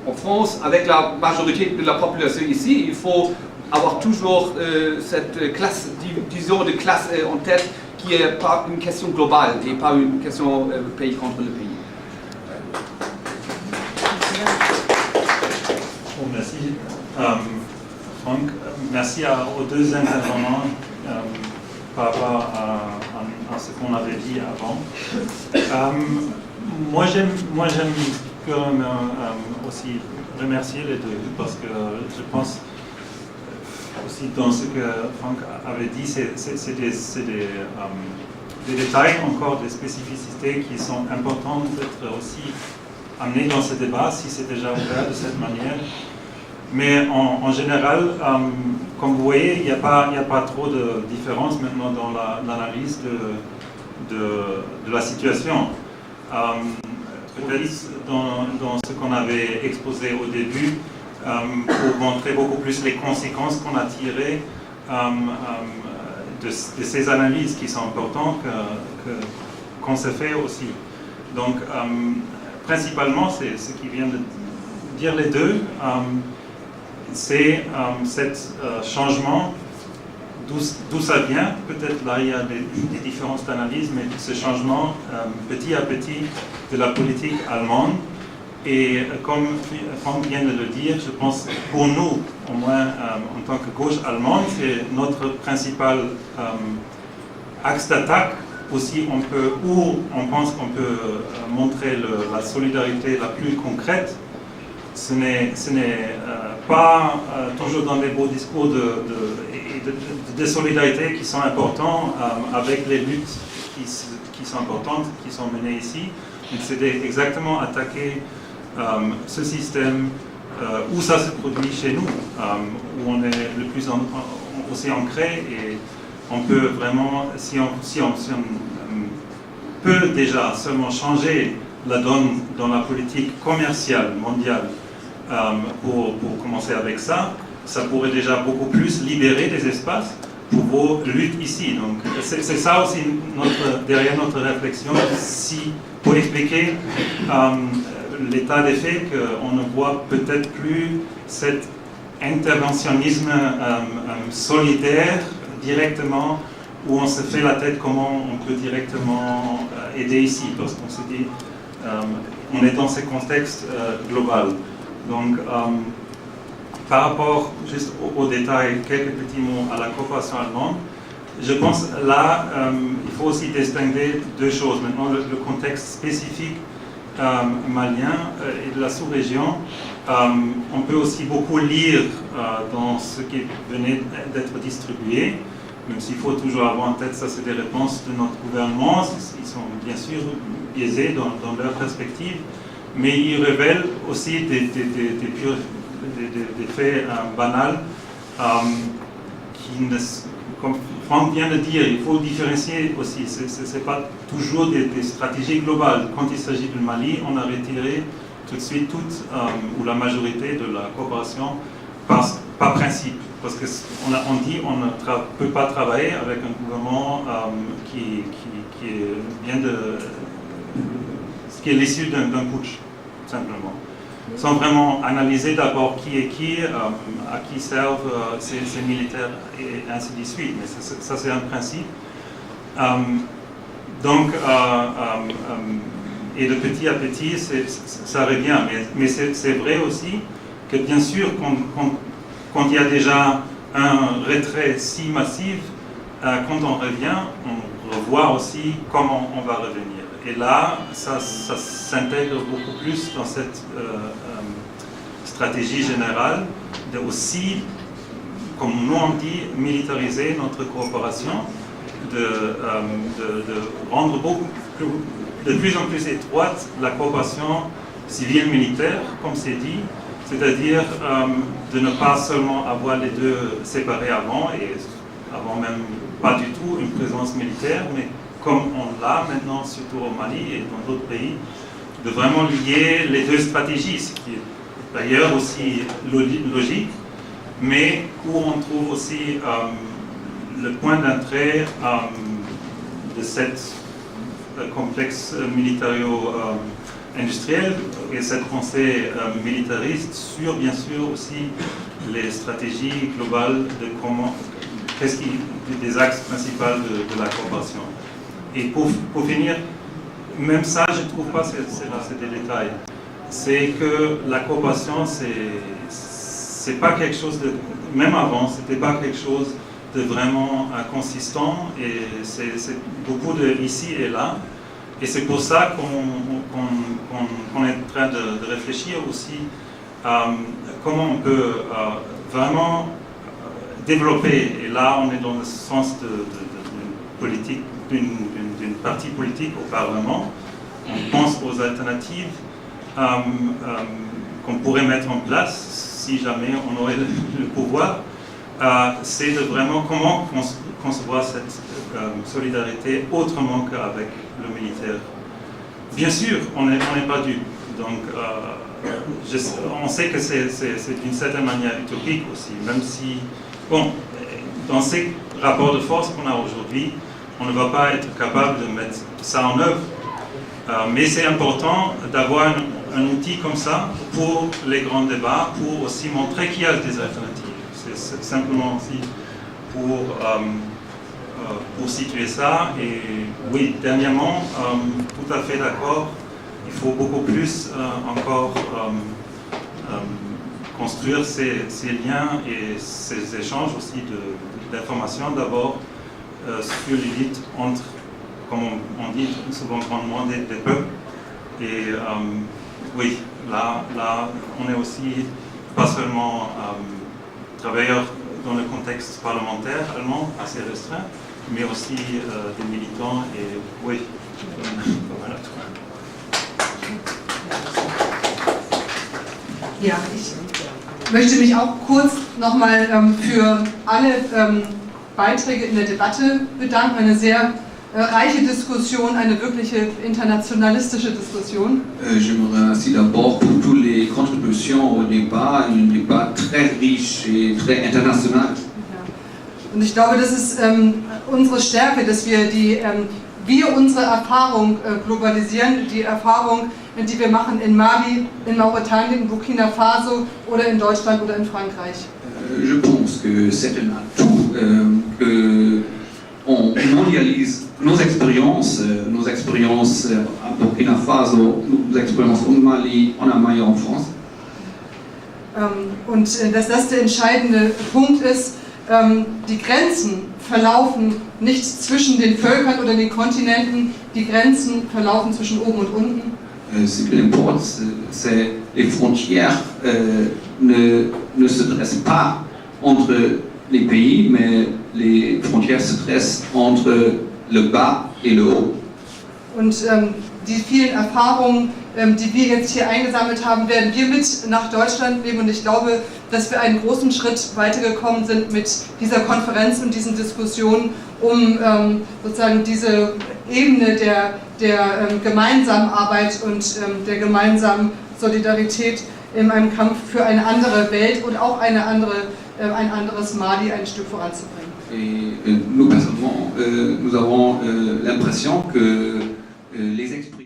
en France, avec la majorité de la population ici. Il faut avoir toujours cette classe, disons, de classe en tête qui n'est pas une question globale et pas une question pays contre le pays. Bon, merci. Franck, merci aux deux intervenants. Par rapport à ce qu'on avait dit avant. Moi j'aime quand même aussi remercier les deux, parce que je pense aussi dans ce que Franck avait dit, c'est des détails encore, des spécificités qui sont importantes d'être aussi amenées dans ce débat, si c'est déjà ouvert de cette manière. Mais en général, comme vous voyez, il n'y a pas trop de différence maintenant dans l'analyse de la situation. Peut-être dans ce qu'on avait exposé au début, pour montrer beaucoup plus les conséquences qu'on a tirées de ces analyses qui sont importantes qu'on s'est fait aussi. Donc, principalement, c'est ce qui vient de dire les deux. C'est cet changement, d'où ça vient. Peut-être là il y a des différences d'analyse, mais ce changement petit à petit de la politique allemande. Et comme Franck vient de le dire, je pense pour nous, au moins en tant que gauche allemande, c'est notre principal axe d'attaque. Aussi, où on pense qu'on peut montrer la solidarité la plus concrète. Ce n'est pas toujours dans des beaux discours de solidarité qui sont importants avec les luttes qui sont importantes, qui sont menées ici. C'est exactement attaquer ce système où ça se produit chez nous, où on est le plus aussi ancré, et on peut vraiment, si on peut déjà seulement changer la donne dans la politique commerciale mondiale, pour commencer avec ça, ça pourrait déjà beaucoup plus libérer des espaces pour vos luttes ici. Donc c'est ça aussi derrière notre réflexion, pour expliquer l'état des faits, qu'on ne voit peut-être plus cet interventionnisme solidaire directement, où on se fait la tête comment on peut directement aider ici, parce qu'on se dit on est dans ce contexte global. Donc, par rapport juste aux détails, quelques petits mots à la coopération allemande, je pense là, il faut aussi distinguer deux choses. Maintenant, le contexte spécifique malien et de la sous-région, on peut aussi beaucoup lire dans ce qui venait d'être distribué, même s'il faut toujours avoir en tête, ça c'est des réponses de notre gouvernement, ils sont bien sûr biaisés dans leur perspective, mais ils révèlent aussi des faits banals qui, comme Franck vient de dire, il faut différencier aussi. Ce n'est pas toujours des stratégies globales. Quand il s'agit du Mali, on a retiré tout de suite toute ou la majorité de la coopération par principe. Parce qu'on dit qu'on ne peut pas travailler avec un gouvernement qui est l'issue d'un putsch, simplement. sans vraiment analyser d'abord qui est qui, à qui servent ces militaires et ainsi de suite. Mais ça c'est un principe. Et de petit à petit, ça revient. Mais c'est vrai aussi que bien sûr, quand il y a déjà un retrait si massif, quand on revient, on revoit aussi comment on va revenir. Et là, ça s'intègre beaucoup plus dans cette stratégie générale de aussi, comme nous on dit, militariser notre coopération, de rendre de plus en plus étroite la coopération civile-militaire, comme c'est dit, c'est-à-dire de ne pas seulement avoir les deux séparés avant, et avant même pas du tout une présence militaire, mais comme on l'a maintenant, surtout au Mali et dans d'autres pays, de vraiment lier les deux stratégies, ce qui est d'ailleurs aussi logique, mais où on trouve aussi le point d'entrée de cette complexe militaro-industriel et cette pensée militariste sur, bien sûr, aussi les stratégies globales de comment, des axes principaux de la coopération. Et pour finir, même ça, je ne trouve pas, c'est des détails, c'est que la coopération, c'est pas quelque chose de, même avant, c'était pas quelque chose de vraiment consistant, et c'est beaucoup de ici et là, et c'est pour ça qu'on est en train de réfléchir aussi à comment on peut vraiment développer, et là on est dans le sens d'une partie politique au Parlement, on pense aux alternatives qu'on pourrait mettre en place si jamais on aurait le pouvoir. C'est de vraiment comment concevoir cette solidarité autrement qu'avec le militaire. Bien sûr, on n'est pas dupe, donc on sait que c'est d'une certaine manière utopique aussi, même si, bon, dans ces rapports de force qu'on a aujourd'hui, on ne va pas être capable de mettre ça en œuvre, mais c'est important d'avoir un outil comme ça pour les grands débats, pour aussi montrer qu'il y a des alternatives. C'est simplement aussi pour situer ça. Et oui, dernièrement, tout à fait d'accord, il faut beaucoup plus encore construire ces liens et ces échanges aussi d'informations d'abord sur les luttes entre, comme on dit souvent grandement, des peuples. Et oui, là, on est aussi pas seulement travailleurs dans le contexte parlementaire allemand assez restreint, mais aussi des militants, et oui, voilà. Ja, ich möchte mich auch kurz nochmal für alle Beiträge in der Debatte bedanken. Eine sehr reiche Diskussion, eine wirkliche internationalistische Diskussion. Je me remercie d'abord pour toutes les contributions au débat, un débat très riche et très international. Und ich glaube, das ist unsere Stärke, dass wir unsere Erfahrung globalisieren, die Erfahrung, die wir machen in Mali, in Mauretanien, in Burkina Faso oder in Deutschland oder in Frankreich. Je pense que c'est un atout qu'on mondialise nos expériences à Burkina Faso, nos expériences au Mali, en Allemagne et en France. Und dass das der entscheidende Punkt ist, die Grenzen verlaufen nicht zwischen den Völkern oder den Kontinenten, die Grenzen verlaufen zwischen oben und unten. Ce qui importe, c'est les frontières ne se dressent pas entre les pays, mais les frontières se dressent entre le bas et le haut. Und die vielen Erfahrungen, die wir jetzt hier eingesammelt haben, werden wir mit nach Deutschland nehmen, und ich glaube, dass wir einen großen Schritt weitergekommen sind mit dieser Konferenz und diesen Diskussionen, um sozusagen diese Ebene der gemeinsamen Arbeit und der gemeinsamen Solidarität in einem Kampf für eine andere Welt und auch ein anderes Mali ein Stück voranzubringen. Et nous, personnellement, nous avons l'impression que les exprimations